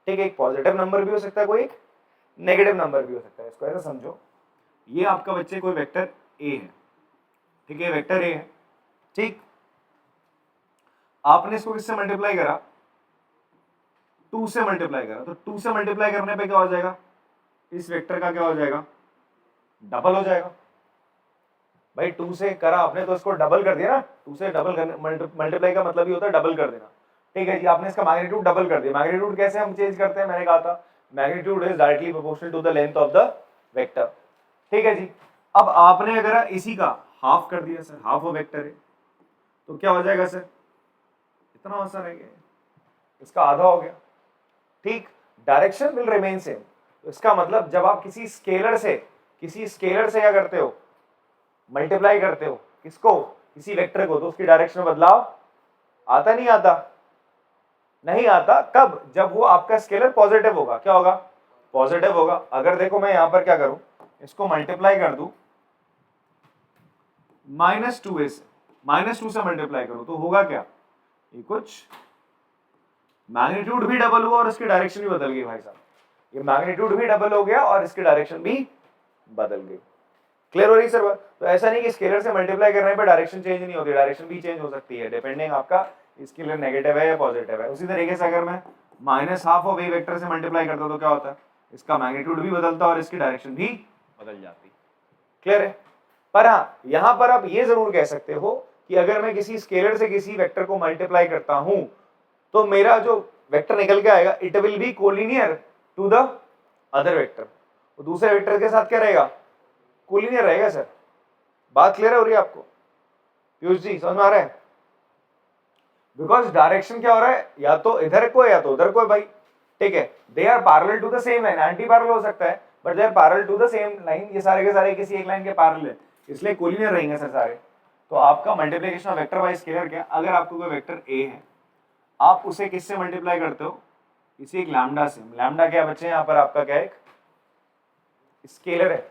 ठीक है। एक पॉजिटिव नंबर भी हो सकता है, कोई एक नेगेटिव नंबर भी हो सकता है। इसको ऐसा समझो, ये आपका बच्चे कोई वेक्टर ए है, ठीक है, वेक्टर ए है, ठीक। आपने इसको किससे मल्टीप्लाई करा, टू से मल्टीप्लाई करा। तो टू से मल्टीप्लाई करने पे क्या हो जाएगा, इस वेक्टर का क्या हो जाएगा, डबल हो जाएगा। भाई टू से करा आपने तो इसको डबल कर दिया ना। टू से डबल करने, मल्टीप्लाई का मतलब ही होता है डबल कर देना, ठीक है जी। आपने इसका मैग्नीट्यूड डबल कर दिया। मैग्नीट्यूड कैसे हम चेंज करते हैं, मैंने कहा था magnitude is directly proportional to the length of the vector, ठीक है जी। अब आपने अगर इसी का हाफ कर दिया, सर हाफ ऑफ वेक्टर है तो क्या हो जाएगा सर, इतना आंसर रह गया, इसका आधा हो गया, ठीक। Direction will remain same. तो इसका मतलब जब आप किसी स्केलर से क्या करते हो, मल्टीप्लाई करते हो किसको, किसी वेक्टर को, तो उसकी डायरेक्शन में बदलाव आता नहीं आता, नहीं आता। कब, जब वो आपका स्केलर पॉजिटिव होगा। क्या होगा, पॉजिटिव होगा। अगर देखो मैं यहां पर क्या करूं, इसको मल्टीप्लाई कर दूं -2a से, -2 से मल्टीप्लाई करूं तो होगा क्या, ये कुछ मैग्नीट्यूड भी डबल हुआ और इसकी डायरेक्शन भी बदल गई भाई साहब। ये मैग्नीट्यूड भी डबल हो गया और इसकी डायरेक्शन भी बदल गई। क्लियर हो रही सर बात। तो ऐसा नहीं कि स्केलर से मल्टीप्लाई करने पे डायरेक्शन चेंज नहीं होती, डायरेक्शन भी चेंज हो सकती है डिपेंडिंग आपका स्केलर नेगेटिव है या पॉजिटिव है। उसी तरीके से अगर मैं -हाफ ऑफ ए वेक्टर से मल्टीप्लाई करता तो क्या होता है, इसका मैग्नीट्यूड भी बदलता और इसकी डायरेक्शन भी बदल जाती। क्लियर है। पर हाँ यहां पर आप ये जरूर कह सकते हो कि अगर मैं किसी स्केलर से किसी वेक्टर को मल्टीप्लाई करता हूं तो मेरा जो वेक्टर निकल के आएगा it will be collinear to the other vector. तो दूसरे वेक्टर के साथ क्या रहेगा, कोलिनियर रहेगा सर। बात क्लियर हो रही है आपको पीयूष जी, समझ में आ रहा है। बिकॉज डायरेक्शन क्या हो रहा है, या तो इधर को या तो उधर को भाई, ठीक है। They are parallel to the same line, anti parallel हो सकता है but they are parallel to the same line. ये सारे के सारे किसी एक लाइन के पैरेलल है, इसलिए कोलिनियर रहेंगे सर सारे। तो आपका multiplication of vector by scalar क्या, अगर आपको कोई वेक्टर ए है आप उसे किससे मल्टीप्लाई करते हो, किसी एक लैम्डा से। लैम्डा क्या बच्चे यहाँ पर आपका क्या एक स्केलर है,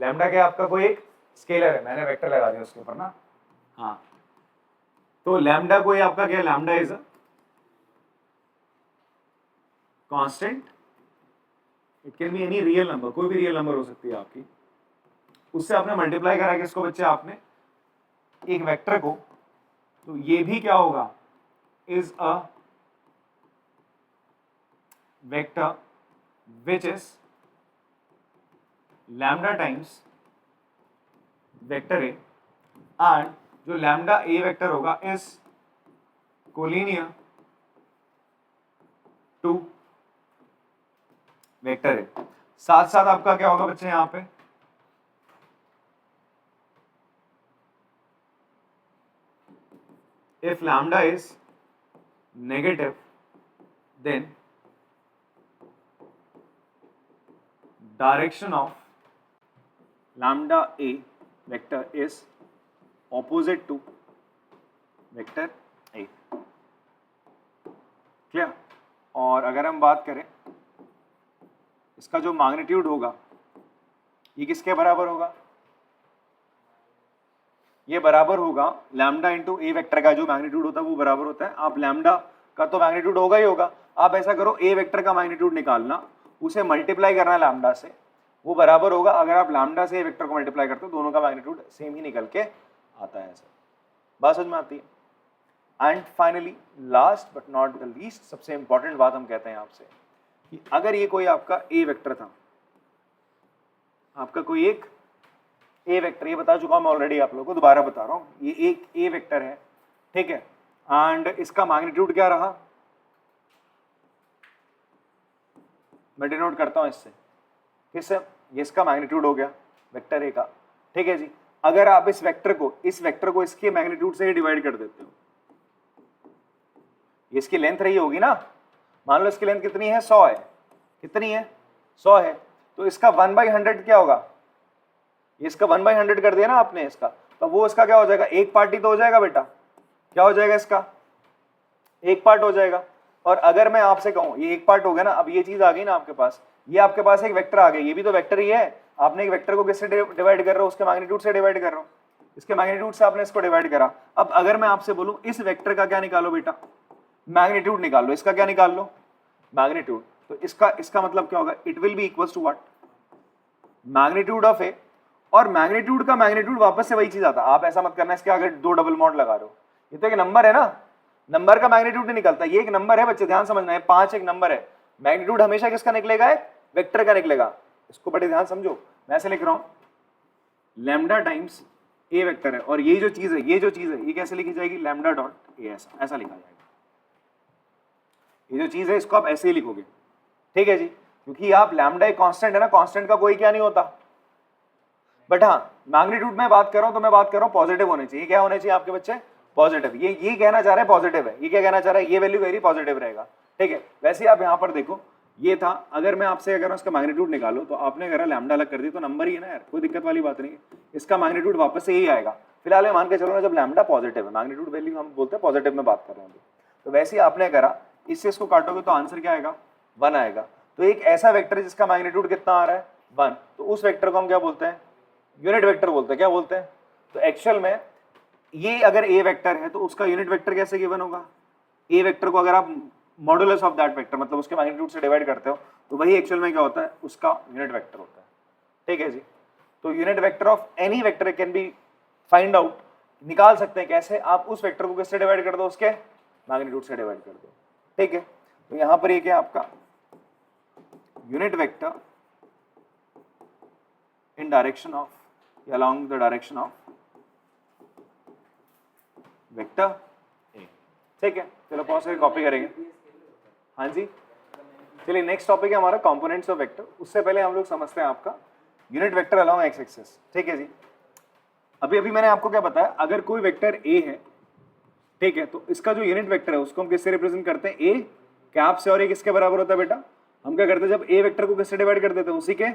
लैम्डा क्या आपका कोई एक स्केलर है। मैंने वेक्टर लगा दिया उसके ऊपर ना, हाँ। तो लैम्डा कोई आपका क्या, lambda is a constant, it can be any real number, कोई भी रियल नंबर हो सकती है आपकी। उससे आपने मल्टीप्लाई करा किसको बच्चे, आपने एक वेक्टर को। तो ये भी क्या होगा, is a vector which is lambda times vector A, and जो लैम्डा ए वेक्टर होगा is collinear to vector A. साथ साथ आपका क्या होगा बच्चे, यहां पे if lambda is negative, then direction of lambda a vector is opposite to vector a. Clear? और अगर हम बात करें इसका जो मैग्नीट्यूड होगा ये किसके बराबर होगा? ये बराबर होगा लैम्डा इंटू ए वेक्टर का जो मैग्नीट्यूड होता है वो बराबर होता है, आप लैम्डा का तो मैग्नीट्यूड होगा ही होगा, आप ऐसा करो ए वेक्टर का मैग्नीट्यूड निकालना, उसे मल्टीप्लाई करना लैम्डा से, वो बराबर होगा, अगर आप लैम्डा से ए वेक्टर को मल्टीप्लाई करते हो दोनों का मैग्नीट्यूड सेम ही निकल के आता है। सर बात समझ में आती है? And finally last but not the least, सबसे इंपॉर्टेंट बात हम कहते हैं आपसे कि अगर ये कोई आपका ए वेक्टर था, आपका कोई एक ए वेक्टर, ये बता चुका हूं मैं ऑलरेडी आप लोगों को, दोबारा बता रहा हूं, ये एक ए वेक्टर है, ठीक है, एंड इसका मैग्नीट्यूड क्या रहा, मैं डिनोट करता हूं इससे, किससे? ये इसका मैग्नीट्यूड हो गया वेक्टर ए का, ठीक है जी। अगर आप इस वेक्टर को इसके मैग्नीट्यूड से ही डिवाइड कर देते हो, ये इसकी लेंथ रही होगी ना, मान लो इसकी लेंथ कितनी है, 100 है, कितनी है, 100 है, तो इसका 1/100 क्या होगा, ये इसका 1/100 कर दिया ना आपने इसका, तो वो इसका क्या हो जाएगा, एक पार्ट ही तो हो जाएगा बेटा, क्या हो जाएगा इसका, एक पार्ट हो जाएगा। और अगर मैं आपसे कहूं ये एक पार्ट हो गया ना, अब ये चीज आ गई ना आपके पास, ये आपके पास एक वेक्टर आ गया, ये भी तो वेक्टर ही है, आपने एक वेक्टर को किससे डिवाइड कर रहे हो, उसके मैग्नीट्यूड से डिवाइड कर रहे हो, इसके मैग्नीट्यूड से आपने इसको डिवाइड करा। अब अगर मैं आपसे बोलूं इस वेक्टर का क्या निकालो बेटा, मैग्नीट्यूड निकाल लो, इसका क्या निकाल लो, मैग्नीट्यूड, तो इसका मतलब क्या होगा, it will be equals to what, magnitude of A, और मैग्नीट्यूड का मैग्नीट्यूड वापस से वही चीज आता है, आप ऐसा मत करना इसके आगे 2 डबल मॉड लगा रहे हो, ये तो एक नंबर है ना, नंबर का मैग्नीट्यूड नहीं निकलता, ये एक नंबर है बच्चे, ध्यान समझना है, 5 एक नंबर है, मैग्नीट्यूड हमेशा किसका निकलेगा, एक वेक्टर का निकलेगा, इसको बड़े ध्यान समझो, मैं ऐसे लिख रहा हूं लैम्डा टाइम्स ए वेक्टर है, और ये जो चीज है ये कैसे लिखी जाएगी, लैम्डा डॉट ए, ऐसा लिखा जाएगा, ये जो चीज है इसको आप ऐसे ही लिखोगे, ठीक है जी, क्योंकि आप लैम्डा एक कांस्टेंट है ना, कांस्टेंट का कोई क्या नहीं होता, बट हाँ मैग्नीट्यूड में बात कर रहा हूं तो मैं बात कर रहा हूं पॉजिटिव होने चाहिए, क्या होने चाहिए आपके बच्चे, पॉजिटिव, ये कहना चाह रहा है पॉजिटिव है, ये क्या कहना चाह रहा है, ये वैल्यू वेरी पॉजिटिव रहेगा, ठीक है। वैसे आप यहाँ पर देखो, ये था, अगर मैं आपसे अगर उसका मैग्नीट्यूड निकालो तो आपने अगर लैम्डा अलग कर दी तो नंबर ही है ना यार, कोई दिक्कत वाली बात नहीं है, इसका मैग्नीट्यूड वापस से यही आएगा। फिलहाल मान के चलो ना, जब लैम्डा पॉजिटिव है, मैग्नीट्यूड वैल्यू हम बोलते हैं पॉजिटिव में बात कर रहे हैं, तो वैसे ही आपने करा, इससे इसको काटोगे तो आंसर क्या आएगा, 1 आएगा। तो एक ऐसा वेक्टर है जिसका मैग्नीट्यूड कितना आ रहा है, 1, तो उस वेक्टर को हम क्या बोलते हैं, यूनिट वेक्टर बोलते हैं, क्या बोलते हैं। तो एक्चुअल में ये अगर ए वेक्टर है तो उसका यूनिट वेक्टर कैसे गिवन होगा, ए वेक्टर को अगर आप मॉडुलस ऑफ दैट वेक्टर मतलब उसके मैग्नीट्यूड से डिवाइड करते हो तो वही एक्चुअल में क्या होता है, उसका यूनिट वेक्टर होता है, ठीक है जी। तो unit vector of any vector can be find out, निकाल सकते हैं कैसे, आप उस वेक्टर को किससे डिवाइड कर दो, उसके मैग्नीट्यूड से डिवाइड कर दो, ठीक है। तो यहां पर ये क्या आपका unit vector in direction of along the direction of vector A, ठीक है। चलो पॉज करके कॉपी करेंगे, हाँ जी। चलिए नेक्स्ट टॉपिक है हमारा कंपोनेंट्स ऑफ वेक्टर, उससे पहले हम लोग समझते हैं आपका unit vector along X axis, ठीक है जी। अभी मैंने आपको क्या बताया, अगर कोई वेक्टर ए है, ठीक है, तो इसका जो यूनिट वेक्टर है उसको हम किससे रिप्रेजेंट करते हैं, ए कैप से, और ये किसके बराबर होता है बेटा, हम क्या करते हैं जब ए वेक्टर को किससे डिवाइड कर देते हैं, उसी के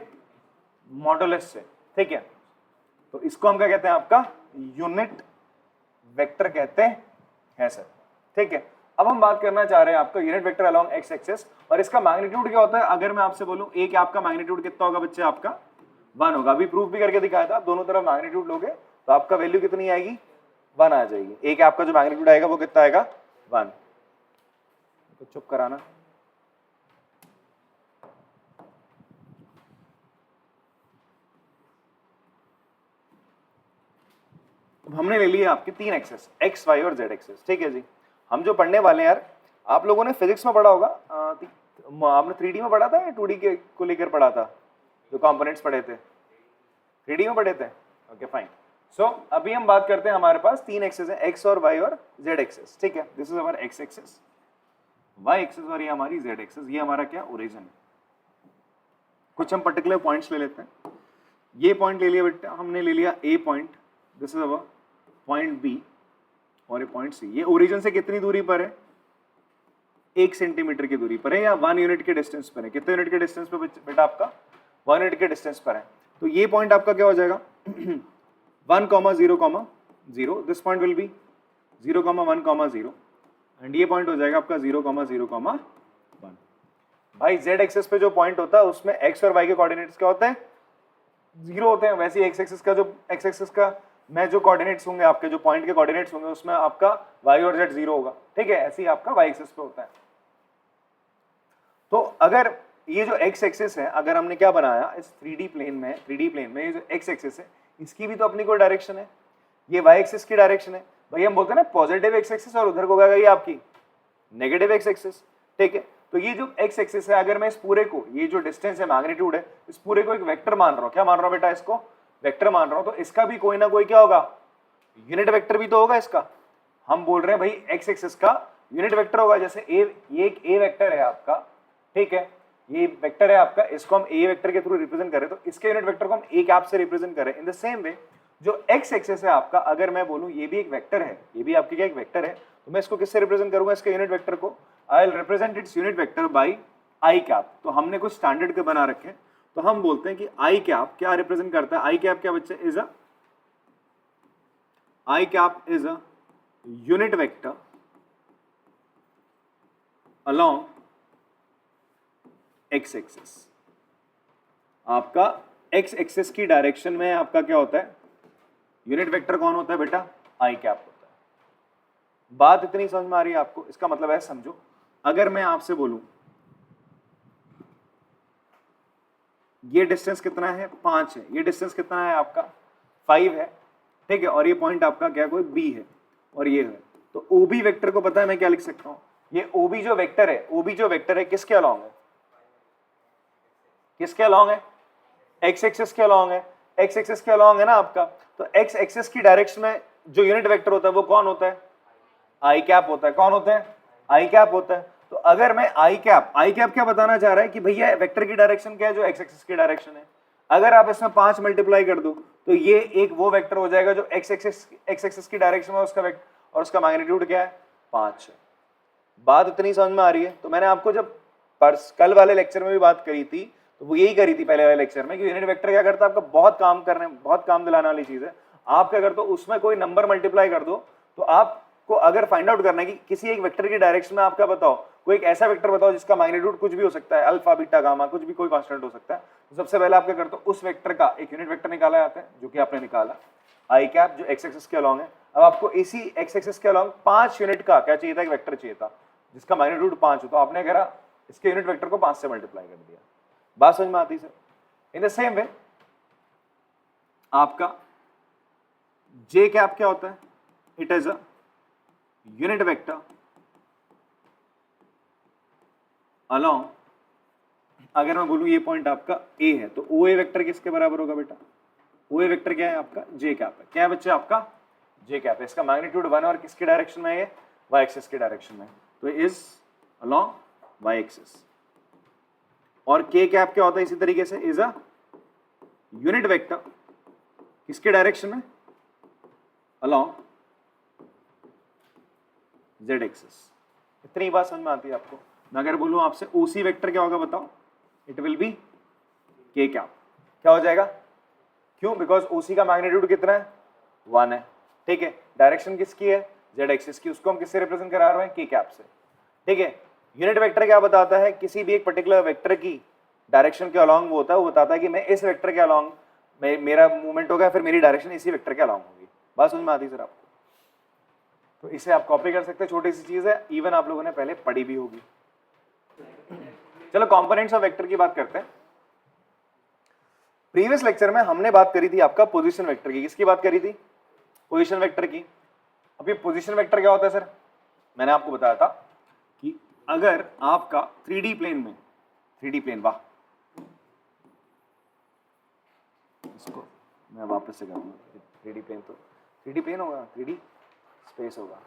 मॉडुलस से, ठीक है। तो इसको हम क्या कहते हैं, आपका यूनिट वेक्टर कहते हैं सर, ठीक है। अब हम बात करना चाह रहे हैं आपका unit vector along X axis, और इसका मैग्नीट्यूड क्या होता है। अगर मैं आपसे बोलूं ए क्या, आपका मैग्नीट्यूड कितना होगा बच्चे, आपका 1 होगा। अभी प्रूफ भी करके दिखाया था, आप दोनों तरफ मैग्नीट्यूड लोगे तो आपका वैल्यू कितनी आएगी, 1 आ जाएगी। ए क्या आपका जो मैग्नीट्यूड आएगा वो कितना आएगा, 1। तो चुप कराना, हमने ले लिया आपके 3 एक्सेस, एक्स वाई और जेड एक्सेस, ठीक है जी। हम जो पढ़ने वाले हैं यार, आप लोगों ने फिजिक्स में पढ़ा होगा, आपने 3D में पढ़ा था या 2D के को लेकर पढ़ा था, जो कंपोनेंट्स पढ़े थे 3D में पढ़े थे, ओके फाइन। सो अभी हम बात करते हैं, हमारे पास 3 एक्सेस है, एक्स और वाई और जेड एक्सेस, ठीक है। दिस इज हमारा एक्स एक्सेस, वाई एक्सेस और ये हमारी जेड एक्सेस, ये हमारा क्या ओरिजिन है। कुछ हम पर्टिकुलर पॉइंट्स ले लेते हैं, ये पॉइंट ले लिया बेटा हमने, ले लिया A point, this is our point B, और ये पॉइंट सी, ये ओरिजिन से कितनी दूरी पर है? 1 सेंटीमीटर की दूरी पर है या 1 यूनिट के डिस्टेंस पर है? कितने यूनिट के डिस्टेंस पर बेटा आपका? 1 यूनिट के डिस्टेंस पर है। तो ये पॉइंट आपका क्या हो जाएगा? 1,0,0, this point will be 0,1,0 and ये पॉइंट हो जाएगा आपका 0,0,1। भाई z एक्सिस पे जो पॉइंट होता है उसमें x और y के कोऑर्डिनेट्स क्या होते हैं? 0 होते हैं। वैसे ही x एक्सिस का जो x एक्सिस का में जो कोऑर्डिनेट्स होंगे आपके, जो पॉइंट के कोऑर्डिनेट्स होंगे, उसमें आपका y और z 0 होगा। ठीक है, ऐसे ही आपका y एक्सिस पे होता है। तो अगर ये जो x एक्सिस है, अगर हमने क्या बनाया इस 3D प्लेन में ये जो x एक्सिस है, इसकी भी तो अपनी कोई डायरेक्शन है, ये y एक्सिस की डायरेक्शन है। भाई हम बोलते हैं ना पॉजिटिव x एक्सिस, और उधर को क्या गई आपकी नेगेटिव x एक्सिस। ठीक है, तो ये जो x एक्सिस है, अगर मैं इस पूरे को, ये जो डिस्टेंस है, मैग्नीट्यूड है, इस पूरे को एक वेक्टर मान रहा हूं। क्या मान रहा हूं बेटा? इसको वेक्टर मान रहा हूं। तो इसका भी कोई ना कोई क्या होगा? यूनिट वेक्टर भी तो होगा इसका। हम बोल रहे हैं भाई x एक्सिस का यूनिट वेक्टर होगा। जैसे ये एक a वेक्टर है आपका, ठीक है, ये वेक्टर है आपका, इसको हम a वेक्टर के थ्रू रिप्रेजेंट करें तो इसके यूनिट वेक्टर को हम a कैप से रिप्रेजेंट करें। इन द सेम वे जो x एक्सिस है आपका, अगर मैं बोलूं ये भी एक वेक्टर है, ये भी आपके क्या एक वेक्टर है, तो मैं इसको किससे रिप्रेजेंट करूंगा? इसके यूनिट वेक्टर को I will represent its unit vector by I cap. तो हमने कुछ स्टैंडर्ड के बना रखे हैं, तो हम बोलते हैं कि आई कैप क्या रिप्रेजेंट करता है? आई कैप क्या बच्चे? Is a I cap is a unit vector along x axis. आपका x एक्सिस की डायरेक्शन में आपका क्या होता है? यूनिट वेक्टर कौन होता है बेटा? आई कैप होता है। बात इतनी समझ में आ रही है आपको? इसका मतलब है, समझो, अगर मैं आपसे बोलूं ये डिस्टेंस कितना है? 5 है। ये डिस्टेंस कितना है आपका? 5 है। ठीक है, और ये पॉइंट आपका क्या कोई b है और ये है, तो OB वेक्टर को पता है मैं क्या लिख सकता हूं? ये OB जो वेक्टर है किसके अलोंग है? किसके अलोंग है? x एक्सिस के अलोंग है। x एक्सिस के अलोंग है ना आपका। तो x एक्सिस की डायरेक्शन में जो यूनिट वेक्टर होता है वो कौन होता है? आई कैप होता है। कौन होता है? आई कैप होता है। तो अगर मैं आई कैप क्या बताना चाह रहा है कि भैया वेक्टर की डायरेक्शन क्या है? जो x एक्सिस की डायरेक्शन है। अगर आप इसमें 5 मल्टीप्लाई कर दो तो ये एक वो वेक्टर हो जाएगा जो x एक्सिस की डायरेक्शन में उसका वेक्टर, और उसका मैग्नीट्यूड क्या है? 5 है। बात इतनी समझ में आ रही है? तो मैंने आपको जब कल वाले लेक्चर में भी बात करी थी, तो वो यही करी थी पहले वाले लेक्चर में कि यूनिट वेक्टर क्या करता है आपका? बहुत काम दिलाने वाली चीज है। आप क्या कर दो, उसमें कोई नंबर मल्टीप्लाई कर दो, तो आपको अगर फाइंड आउट करना है कि किसी एक वेक्टर की डायरेक्शन में आप क्या बताओ, कोई एक ऐसा वेक्टर बताओ जिसका मैग्नीट्यूड कुछ भी हो सकता है, अल्फा बीटा गामा, कुछ भी, कोई कांस्टेंट हो सकता है। तो सबसे पहले आप क्या करते हो, उस वेक्टर का एक यूनिट वेक्टर निकाला जाता है, जो कि आपने निकाला आई कैप, जो x एक्सिस के अलोंग है। अब आपको इसी x एक्सिस के अलोंग 5 यूनिट का क्या चाहिए था? एक वेक्टर चाहिए था जिसका मैग्नीट्यूड 5 हो। तो आपने कहा इसके यूनिट वेक्टर को 5 से मल्टीप्लाई कर दिया। बात समझ में आती है sir? In the same way आपका j कैप क्या होता है? It is a unit vector along, अगर मैं बोलूं ये पॉइंट आपका a है, तो OA वेक्टर किसके बराबर होगा बेटा? OA वेक्टर क्या है आपका? j कैप है। क्या है बच्चे आपका? j कैप है। इसका मैग्नीट्यूड 1 और किसकी डायरेक्शन में है? ये y एक्सिस की डायरेक्शन में। तो इज अलोंग y एक्सिस। और k कैप क्या होता है? इसी तरीके से इज अ यूनिट वेक्टर किसके डायरेक्शन में? Along z axis. इतनी बात समझ में आती है आपको? मैं अगर बोलूं आपसे OC वेक्टर क्या होगा बताओ? It will B k cap. क्या हो जाएगा? क्यों? बिकॉज OC का मैग्नीट्यूड कितना है? 1 है। ठीक है, डायरेक्शन किसकी है? z एक्सिस की। उसको हम किससे रिप्रेजेंट करा रहे हैं? k कैप से। ठीक है, यूनिट वेक्टर क्या बताता है? किसी भी एक पर्टिकुलर वेक्टर की डायरेक्शन के अलोंग वो होता है, वो बताता है कि मैं इस वेक्टर के अलोंग मेरा मूवमेंट होगा, फिर मेरी डायरेक्शन इसी वेक्टर के अलोंग होगी। बात समझ में आती है सर आपको? तो इसे आप कॉपी कर सकते हैं, छोटी सी चीज है, इवन आप लोगों ने पहले पढ़ी भी होगी। चलो कंपोनेंट्स ऑफ वेक्टर की बात करते हैं। प्रीवियस लेक्चर में हमने बात करी थी आपका पोजीशन वेक्टर की। किसकी बात करी थी? पोजीशन वेक्टर की। अब ये पोजीशन वेक्टर क्या होता है सर? मैंने आपको बताया था कि अगर आपका 3D प्लेन में, 3D प्लेन, वाह, इसको मैं वापस से करूंगा। 3D प्लेन तो 3D प्लेन होगा, 3D स्पेस होगा।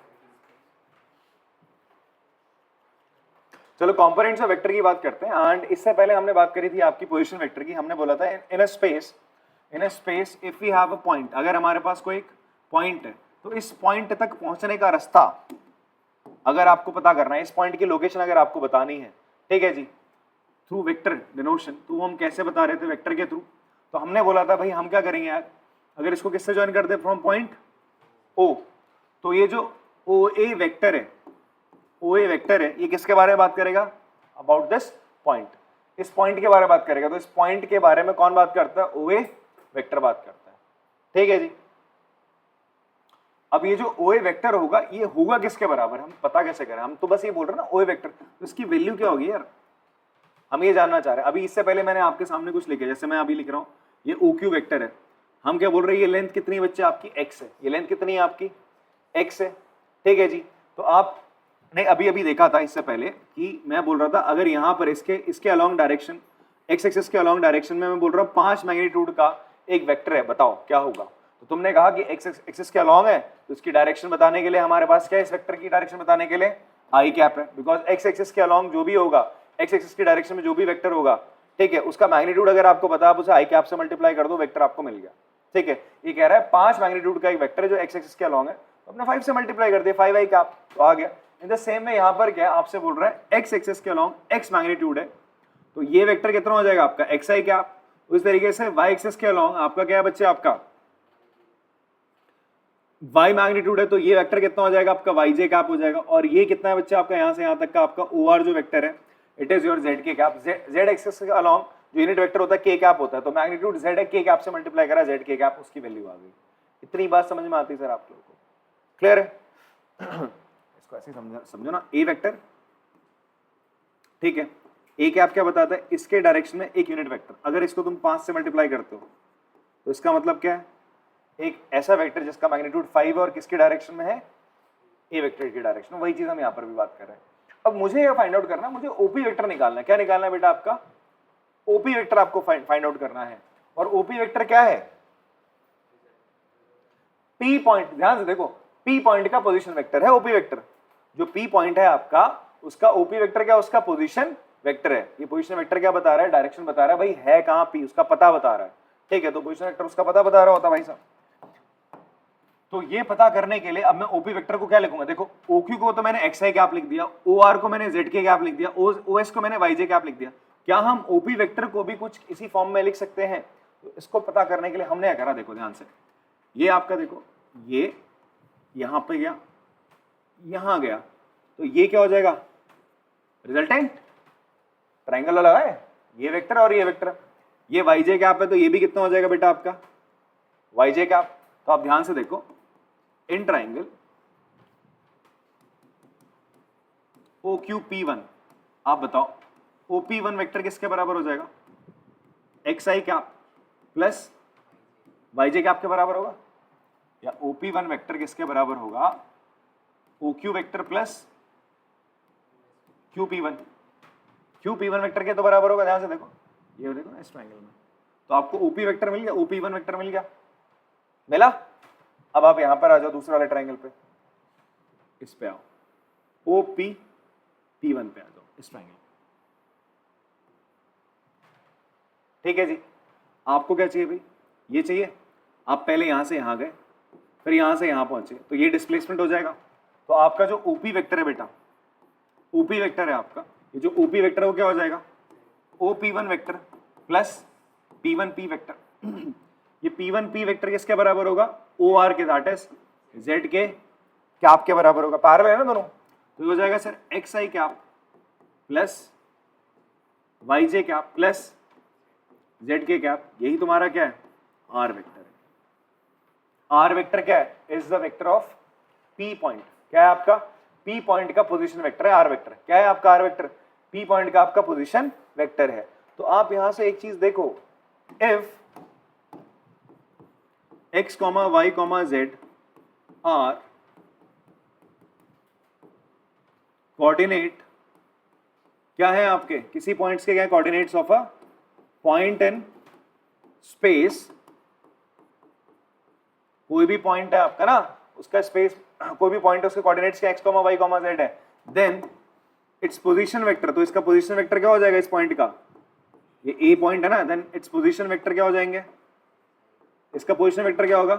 चलो कंपोनेंट्स ऑफ वेक्टर की बात करते हैं। एंड इससे पहले हमने बात करी थी आपकी पोजीशन वेक्टर की। हमने बोला था in a space if we have a point, अगर हमारे पास कोई एक पॉइंट है तो इस पॉइंट तक पहुंचने का रास्ता अगर आपको पता करना है, इस पॉइंट की लोकेशन अगर आपको बतानी है, ठीक है जी, थ्रू वेक्टर डिनोशन, तो हम कैसे बता रहे थे, वेक्टर के थ्रू। तो हमने बोला था भाई हम क्या करेंगे यार, अगर इसको किससे ज्वाइन कर दे, फ्रॉम पॉइंट ओ, तो ये जो ओ ए वेक्टर है, ओ ए वेक्टर है, ये किसके बारे में बात करेगा, अबाउट दिस पॉइंट, इस पॉइंट के बारे में बात करेगा। तो इस पॉइंट के बारे में कौन बात करता है, ओ ए वेक्टर बात करता है, ठीक है जी। अब ये जो ओ ए वेक्टर होगा, ये होगा किसके बराबर, हम पता कैसे करें, हम तो बस ये बोल रहे हैं ना ओ ए वेक्टर, तो इसकी वैल्यू क्या होगी यार, हम ये जानना चाह रहे हैं। अभी इससे पहले मैंने आपके सामने कुछ लिखा, जैसे मैं अभी लिख रहा हूं, ये ओ क्यू वेक्टर है, हम क्या बोल रहे हैं, ये लेंथ कितनी है बच्चे आपकी, एक्स है, ये लेंथ कितनी है आपकी, एक्स है, ठीक है जी। तो आपने अभी अभी देखा था इससे पहले कि मैं बोल रहा था अगर यहाँ पर इसके अलॉन्ग डायरेक्शन, एक्स एक्सिस के अलॉन्ग डायरेक्शन में मैं बोल रहा हूँ 5 मैग्नीट्यूड का एक वेक्टर है, बताओ क्या होगा। तो तुमने कहा कि एक्स एक्सिस के अलॉन्ग है, तो इसकी डायरेक्शन बताने के लिए हमारे पास क्या है, इस वेक्टर की डायरेक्शन बताने के लिए आई कैप है, बिकॉज एक्स एक्सिस के अलॉन्ग जो भी होगा, एक्स एक्सिस की डायरेक्शन में जो भी वेक्टर होगा, ठीक है, उसका मैग्नीट्यूड अगर आपको पता, आप उसे आई कैप से मल्टीप्लाई कर दो, वेक्टर आपको मिल गया, ठीक है। ये कह रहा है 5 मैग्नीट्यूड का एक वेक्टर है जो एक्स एक्सिस के अलॉन्ग है, तो अपने 5 से मल्टीप्लाई कर दिया, 5 आई कैप, तो आ गया। इन द सेम में यहाँ पर क्या आपसे बोल रहा है, एक्स एक्सिस के अलॉन्ग एक्स मैग्नीट्यूड है, तो ये वेक्टर कितना हो जाएगा आपका, एक्स आई कैप। उस तरीके से वाई एक्सिस के अलॉन्ग आपका क्या है बच्चे, आपका y मैग्नीट्यूड है, तो ये वेक्टर कितना हो जाएगा आपका, वाई जे कैप हो जाएगा। और ये कितना है बच्चे आपका, यहाँ से यहाँ तक का आपका ओ आर जो वेक्टर है, it is your Z K cap, Z axis के अलॉन्ग जो यूनिट वेक्टर होता है के कैप होता है, तो मैग्नीट्यूड जेड है, के कैप से मल्टीप्लाई करा जेड के कैप, उसकी वैल्यू आ गई। इतनी बात समझ में आती है सर आप लोगों को, क्लियर है? इसको ऐसे समझो ना, ए वेक्टर, ठीक है, ए कैप क्या बताता है, इसके डायरेक्शन में एक यूनिट वेक्टर, अगर इसको तुम 5 से मल्टीप्लाई करते हो तो इसका मतलब क्या है, एक ऐसा वेक्टर जिसका मैग्नीट्यूड 5 है और किसके डायरेक्शन में है, ए वेक्टर की डायरेक्शन में। वही चीज हम यहाँ पर भी बात कर रहे हैं। अब मुझे ये फाइंड आउट करना है, मुझे ओपी वेक्टर निकालना है। क्या निकालना है बेटा आपका, ओपी वेक्टर आपको फाइंड आउट करना है। और ओपी वेक्टर क्या है, पी पॉइंट, ध्यान से देखो, पी पॉइंट का पोजीशन वेक्टर है ओपी वेक्टर। जो पी पॉइंट है आपका, उसका ओपी वेक्टर क्या, उसका पोजीशन वेक्टर है। ये पोजीशन वेक्टर क्या बता रहा है, डायरेक्शन बता रहा है भाई, है कहां पी, उसका पता बता रहा है, ठीक है। तो पोजीशन वेक्टर उसका पता बता रहा होता भाई साहब। तो ये पता करने के लिए अब मैं ओपी वेक्टर को क्या लिखूंगा, देखो ओक्यू को तो मैंने एक्स आई कैप लिख दिया, ओ आर को मैंने जेड के कैप लिख दिया, ओ एस को मैंने वाई जे कैप लिख दिया। क्या हम ओपी वेक्टर को भी कुछ इसी फॉर्म में लिख सकते हैं? तो इसको पता करने के लिए हमने क्या करा, देखो ध्यान से, ये आपका देखो, ये यहां पे गया, यहां गया, तो ये क्या हो जाएगा, रिजल्टेंट ट्राइंगल लगा है, ये वेक्टर और ये वेक्टर, ये वाई जे कैप है, तो ये भी कितना हो जाएगा बेटा आपका, वाई जे कैप। तो आप ध्यान से देखो, in triangle O Q P one, आप बताओ ओ पी वन वेक्टर किसके बराबर हो जाएगा, x I cap plus Y J cap के बराबर होगा, या ओ पी वन वेक्टर किसके बराबर होगा, O Q vector plus Q P one, Q P one vector के तो बराबर होगा। ध्यान से देखो, ये देखो ना इस ट्राइंगल में, तो आपको ओपी वेक्टर मिल गया, ओ पी वन वेक्टर मिल गया, मिला। अब आप यहां पर आ जाओ दूसरे वाले ट्राइंगल पे, इस पे आओ, ओ पी पी वन पे आ जाओ, इस ट्राइंगल, ठीक है जी। आपको क्या चाहिए भाई, ये चाहिए। आप पहले यहां से यहां गए, फिर यहां से यहां पहुंचे, तो ये डिस्प्लेसमेंट हो जाएगा। तो आपका जो ओपी वेक्टर है बेटा, ओपी वेक्टर है आपका, ये जो ओपी वेक्टर है वो क्या हो जाएगा, O P one vector plus P one P vector. ये पी वन पी वेक्टर किसके बराबर होगा, ओ आर के, that is Z K cap के बराबर होगा, पैरेलल है ना दोनों। तो ये हो जाएगा sir x I cap plus Y J cap plus Z K cap, यही तुम्हारा क्या है, आर वेक्टर है। आर वेक्टर क्या है, is the vector of P point. क्या है आपका, पी पॉइंट का पोजीशन वेक्टर है आर वेक्टर। क्या है आपका आर वेक्टर, पी पॉइंट का आपका पोजीशन वेक्टर है। तो आप यहां से एक चीज देखो, if x, y, z are coordinate, क्या है आपके, किसी पॉइंट्स के क्या है, coordinates of a point in space. कोई भी पॉइंट है आपका ना, उसका स्पेस, कोई भी पॉइंट है, उसके कोऑर्डिनेट्स के x, y, z है, देन इट्स पोजीशन वेक्टर। तो इसका पोजीशन वेक्टर क्या हो जाएगा, इस पॉइंट का, ये ए पॉइंट है ना, देन इट्स पोजीशन वेक्टर क्या हो जाएंगे, इसका पोजीशन वेक्टर क्या होगा,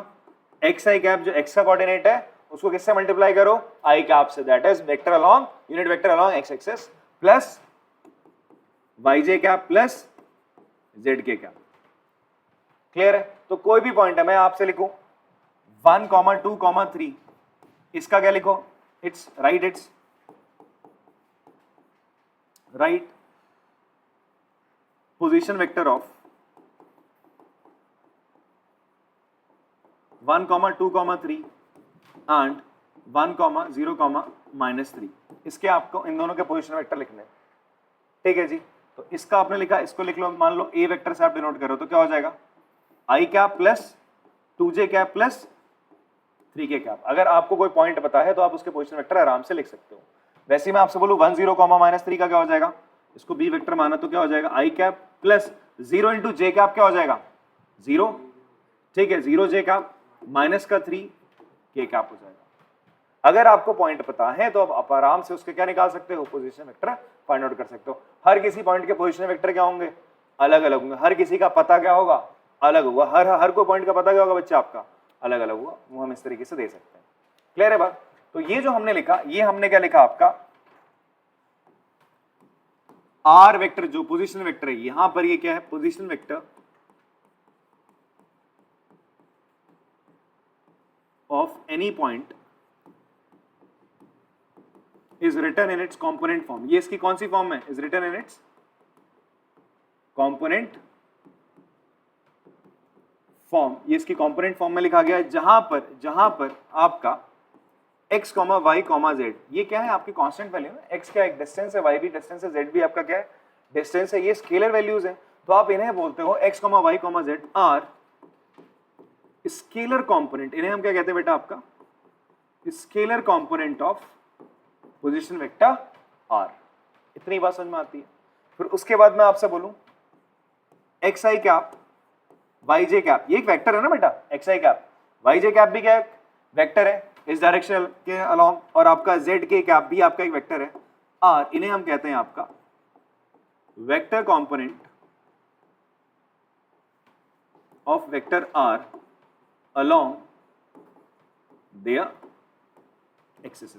एक्स आई कैप जो एक्स का कोऑर्डिनेट है उसको किससे मल्टीप्लाई करो, आई कैप से, that is vector along unit vector along X axis plus Y J cap plus Z K cap. Clear है? तो कोई भी पॉइंट है, मैं आपसे लिखूं 1, 2, 3, इसका क्या लिखो, it's right position vector of 1, 2, 3 and 1, 0, -3। इसके आपको इन दोनों के पोजीशन वेक्टर लिखने हैं। ठीक है जी, तो इसका आपने लिखा, इसको लिख लो, मान लो ए वेक्टर से आप डिनोट करो तो क्या हो जाएगा, I cap plus 2j cap plus 3k cap. अगर आपको कोई पॉइंट पता है तो आप उसके पोजीशन वेक्टर आराम से लिख सकते हो। वैसे मैं आपसे बोलूं 1, 0, -3 का क्या हो जाएगा, इसको बी वेक्टर माना तो क्या हो जाएगा, I cap plus 0 into J cap क्या हो जाएगा, 0। ठीक है, 0 जे कैप माइनस का 3 के कैप हो जाएगा। अगर आपको पॉइंट पता है तो आप आराम से उसके क्या निकाल सकते हो, पोजीशन वेक्टर फाइंड आउट कर सकते हो। हर किसी पॉइंट के पोजीशन वेक्टर क्या होंगे, अलग अलग होंगे। हर किसी का पता क्या होगा, अलग होगा। हर कोई पॉइंट का पता क्या होगा बच्चा आपका, अलग अलग होगा। वो हम इस तरीके से दे सकते हैं। क्लियर है बात? तो ये जो हमने लिखा, ये हमने क्या लिखा आपका आर वेक्टर, जो पोजीशन वेक्टर है यहां पर, ये क्या है, position vector of any point is written in its component form. ये इसकी कौन सी फॉर्म है, is written in its component form. ये इसकी कॉम्पोनेंट फॉर्म में लिखा गया है, जहां पर आपका x, y, z, ये क्या है, आपकी कांस्टेंट वैल्यू है। x क्या एक डिस्टेंस है, y भी डिस्टेंस है, z भी आपका क्या है, डिस्टेंस है। ये स्केलर वैल्यूज है, तो आप इन्हें बोलते हो x, y, z are scalar component. इन्हें हम क्या कहते हैं बेटा, आपका scalar component of position vector R. इतनी बात समझ में आती है। फिर उसके बाद मैं आपसे बोलूं x I cap Y J cap, ये एक वेक्टर है ना बेटा, x I cap Y J cap भी क्या है, वेक्टर है इस डायरेक्शन के अलोंग, और आपका जेड के कैप भी आपका एक वेक्टर है आर। इन्हें हम कहते हैं आपका vector component of vector R along their axis.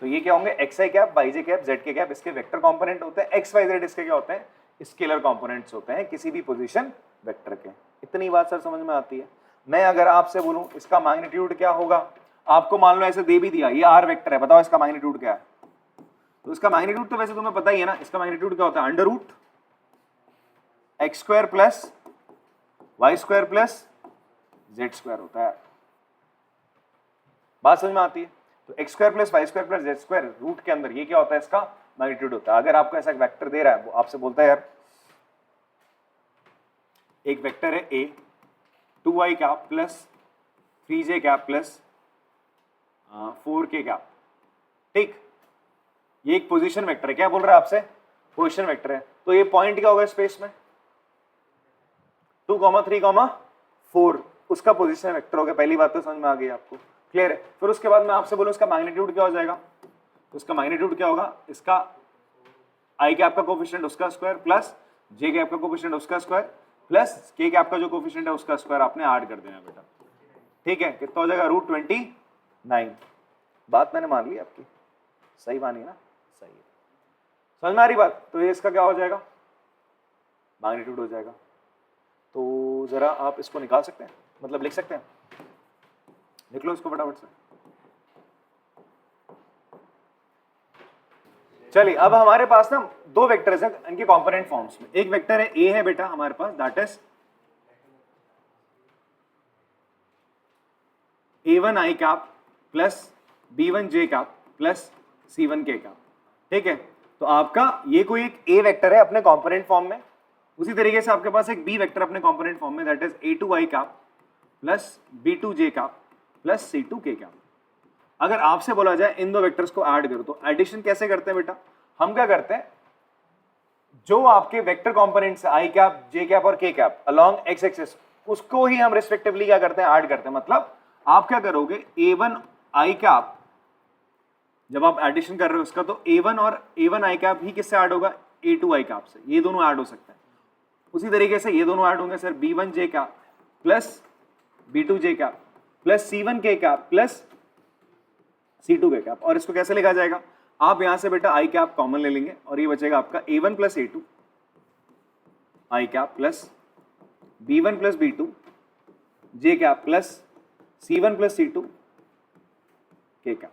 तो ये क्या होंगे, X I cap Y J cap Z K cap, इसके वेक्टर कंपोनेंट होते हैं। एक्स वाई जेड इसके क्या होते हैं, स्केलर कंपोनेंट्स होते हैं किसी भी पोजीशन वेक्टर के। इतनी बात सर समझ में आती है। मैं अगर आपसे बोलूं इसका मैग्नीट्यूड क्या होगा, आपको मान लो ऐसे दे भी दिया, ये आर वेक्टर है, बताओ इसका मैग्नीट्यूड क्या है। तो इसका मैग्नीट्यूड तो वैसे तुम्हें पता ही है ना, इसका मैग्नीट्यूड क्या होता है, under root X square plus Y square plus Z square होता है। बात समझ में आती है? तो X square plus Y square plus Z square root के अंदर, ये क्या होता है, इसका मैग्नीट्यूड होता है। अगर आपको ऐसा वेक्टर दे रहा है, वो आपसे बोलता है यार एक वेक्टर है ए 2i cap plus 3j cap plus 4k cap, ठीक, ये एक पोजीशन वेक्टर है। क्या बोल रहा है आपसे, पोजीशन वेक्टर है। तो ये पॉइंट क्या होगा स्पेस में, 2, 3, 4, उसका पोजीशन वेक्टर हो गया। पहली बात तो समझ में आ गई आपको, क्लियर है। फिर उसके बाद मैं आपसे बोलूं इसका मैग्नीट्यूड क्या हो जाएगा, तो इसका मैग्नीट्यूड क्या होगा, इसका आई कैप का कोफिशिएंट उसका स्क्वायर प्लस जे कैप का कोफिशिएंट उसका स्क्वायर प्लस के कैप का जो कोफिशिएंट है उसका स्क्वायर आपने ऐड कर देना बेटा। ठीक है, कितना हो जाएगा, √29। बात मैंने मान ली आपकी, सही मानी है ना, सही है, समझ में आ रही बात। तो ये इसका क्या हो जाएगा, मैग्नीट्यूड हो जाएगा। तो जरा आप इसको निकाल सकते हैं, मतलब लिख सकते हैं, लिख लो इसको फटाफट से। चलिए, अब हमारे पास ना दो वेक्टर्स हैं इनके कंपोनेंट फॉर्म्स में। एक वेक्टर है ए है बेटा हमारे पास, that is a1i cap plus b1j cap plus c1k cap. ठीक है, तो आपका ये कोई एक ए वेक्टर है अपने कंपोनेंट फॉर्म में। उसी तरीके से आपके पास एक बी वेक्टर अपने कंपोनेंट फॉर्म में, that is a2i cap plus b2j cap plus c2k cap. अगर आपसे बोला जाए इन दो वेक्टर्स को ऐड करो, तो एडिशन कैसे करते हैं बेटा, हम क्या करते हैं, जो आपके वेक्टर कंपोनेंट्स है आई कैप जे कैप और के कैप अलोंग एक्स एक्सिस, उसको ही हम रिस्पेक्टिवली क्या करते हैं, ऐड करते हैं। मतलब आप क्या करोगे, a1 आई कैप, जब आप एडिशन कर रहे हो उसका, तो a1 और a1 आई कैप ही किससे ऐड होगा, a2 आई कैप से। ये दोनों ऐड हो सकते हैं। उसी तरीके से ये दोनों ऐड होंगे sir b1j cap plus b2j cap plus C1 के cap plus C2 K cap. और इसको कैसे लिखा जाएगा, आप यहां से बेटा आई कैप कॉमन ले लेंगे और ये बचेगा आपका A1 plus A2 I cap plus B1 plus B2 J cap plus C1 plus C2 K cap.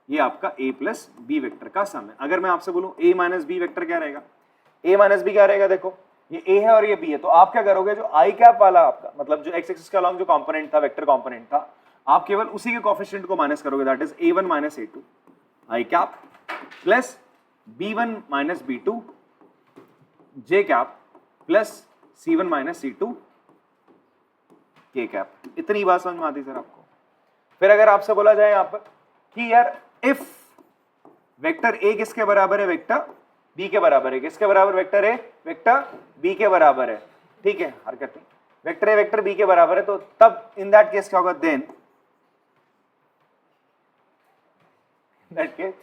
ये आपका A प्लस बी वेक्टर का सम है। अगर मैं आपसे बोलूं A माइनस बी वेक्टर क्या रहेगा, A माइनस बी क्या रहेगा, देखो ये A है और ये B है, तो आप क्या करोगे, जो आई कैप वाला आपका मतलब जो x एक्सिस के अलॉन्ग जो कंपोनेंट था, वेक्टर कंपोनेंट था, आप केवल उसी के कोएफिशिएंट को माइनस करोगे, that is A1 minus A2 I cap plus B1 minus B2 J cap plus C1 minus C2 K cap. इतनी बात समझ में आती सर आपको। फिर अगर आपसे बोला जाए यहां पर कि यार इफ वेक्टर ए किसके बराबर है, वेक्टर बी के बराबर है, किसके बराबर, वेक्टर ए वेक्टर बी के बराबर है, ठीक है, हरकत नहीं, वेक्टर ए वेक्टर बी के बराबर है, तो तब इन दैट केस क्या होगा, देन दैट केस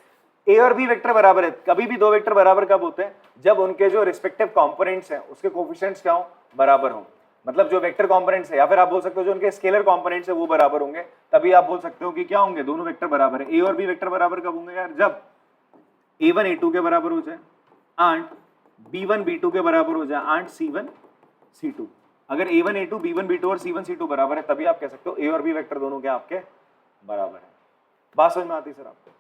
ए और बी वेक्टर बराबर है। कभी भी दो वेक्टर बराबर कब होते हैं, जब उनके जो रिस्पेक्टिव कंपोनेंट्स हैं उसके कोएफिशिएंट्स क्या हो, बराबर हो। मतलब जो वेक्टर कंपोनेंट्स है, या फिर आप बोल सकते हो जो उनके स्केलर कंपोनेंट्स है वो बराबर होंगे, तभी आप बोल सकते हो कि क्या होंगे, दोनों वेक्टर बराबर है। ए और बी वेक्टर बराबर कब होंगे यार, जब A1 A2 के बराबर हो जाए एंड B1 B2 के बराबर हो जाए एंड C1 C2। अगर A1 A2 B1 B2 और C1 C2 बराबर है, तभी आप कह सकते हो A और B वेक्टर दोनों क्या आपके बराबर है। बात समझ में आती है सर आपको।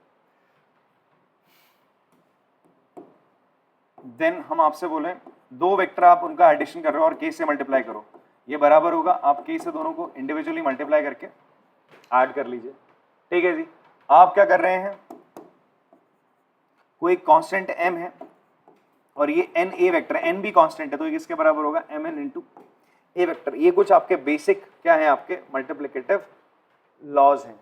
देन हम आपसे बोले दो वेक्टर आप उनका एडिशन कर रहे हो और k से मल्टीप्लाई करो, ये बराबर होगा, आप k से दोनों को इंडिविजुअली मल्टीप्लाई करके ऐड कर लीजिए, ठीक है जी। आप क्या कर रहे हैं, कोई कांस्टेंट m है और ये n a वेक्टर है, n भी कांस्टेंट है, तो ये किसके बराबर होगा, mn इंटू a वेक्टर। ये कुछ आपके बेसिक क्या है, आपके मल्टीप्लिकेटिव लॉज हैं।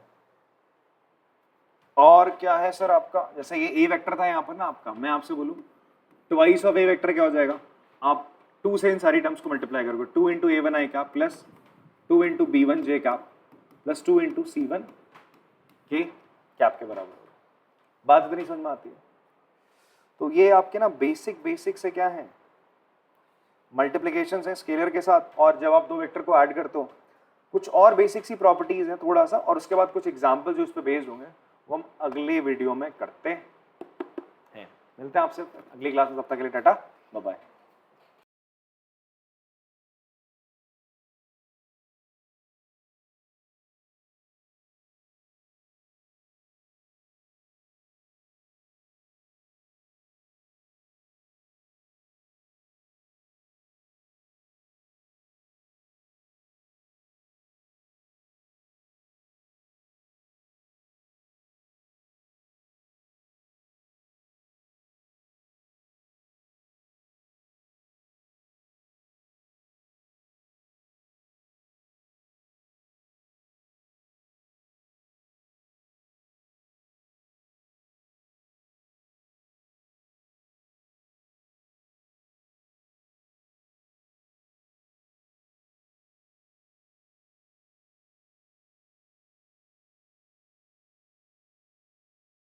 और क्या है सर आपका, जैसे ये a वेक्टर था यहाँ पर ना आपका, मैं आपसे बोलूं ट्वाइस ऑफ a वेक्टर क्या हो जाएगा, आप 2 से इन सारी टर्म्स को मल्टीप्लाई करोगे, 2 इंटू A1 आई कैप प्लस 2 इंटू B1 जे कैप प्लस 2 इंटू C1 के कैप के बराबर होगा। बात इतनी समझ में आती है। तो ये आपके ना बेसिक से क्या है, मल्टीप्लिकेशन है स्केलर के साथ, और जब आप दो वेक्टर को ऐड करते हो कुछ और बेसिक सी प्रॉपर्टीज हैं थोड़ा सा, और उसके बाद कुछ एग्जाम्पल जो इस पर बेस्ड होंगे वो हम अगले वीडियो में करते हैं। मिलते हैं आपसे अगली क्लास में, तब तक के लिए टाटा बाय बाय।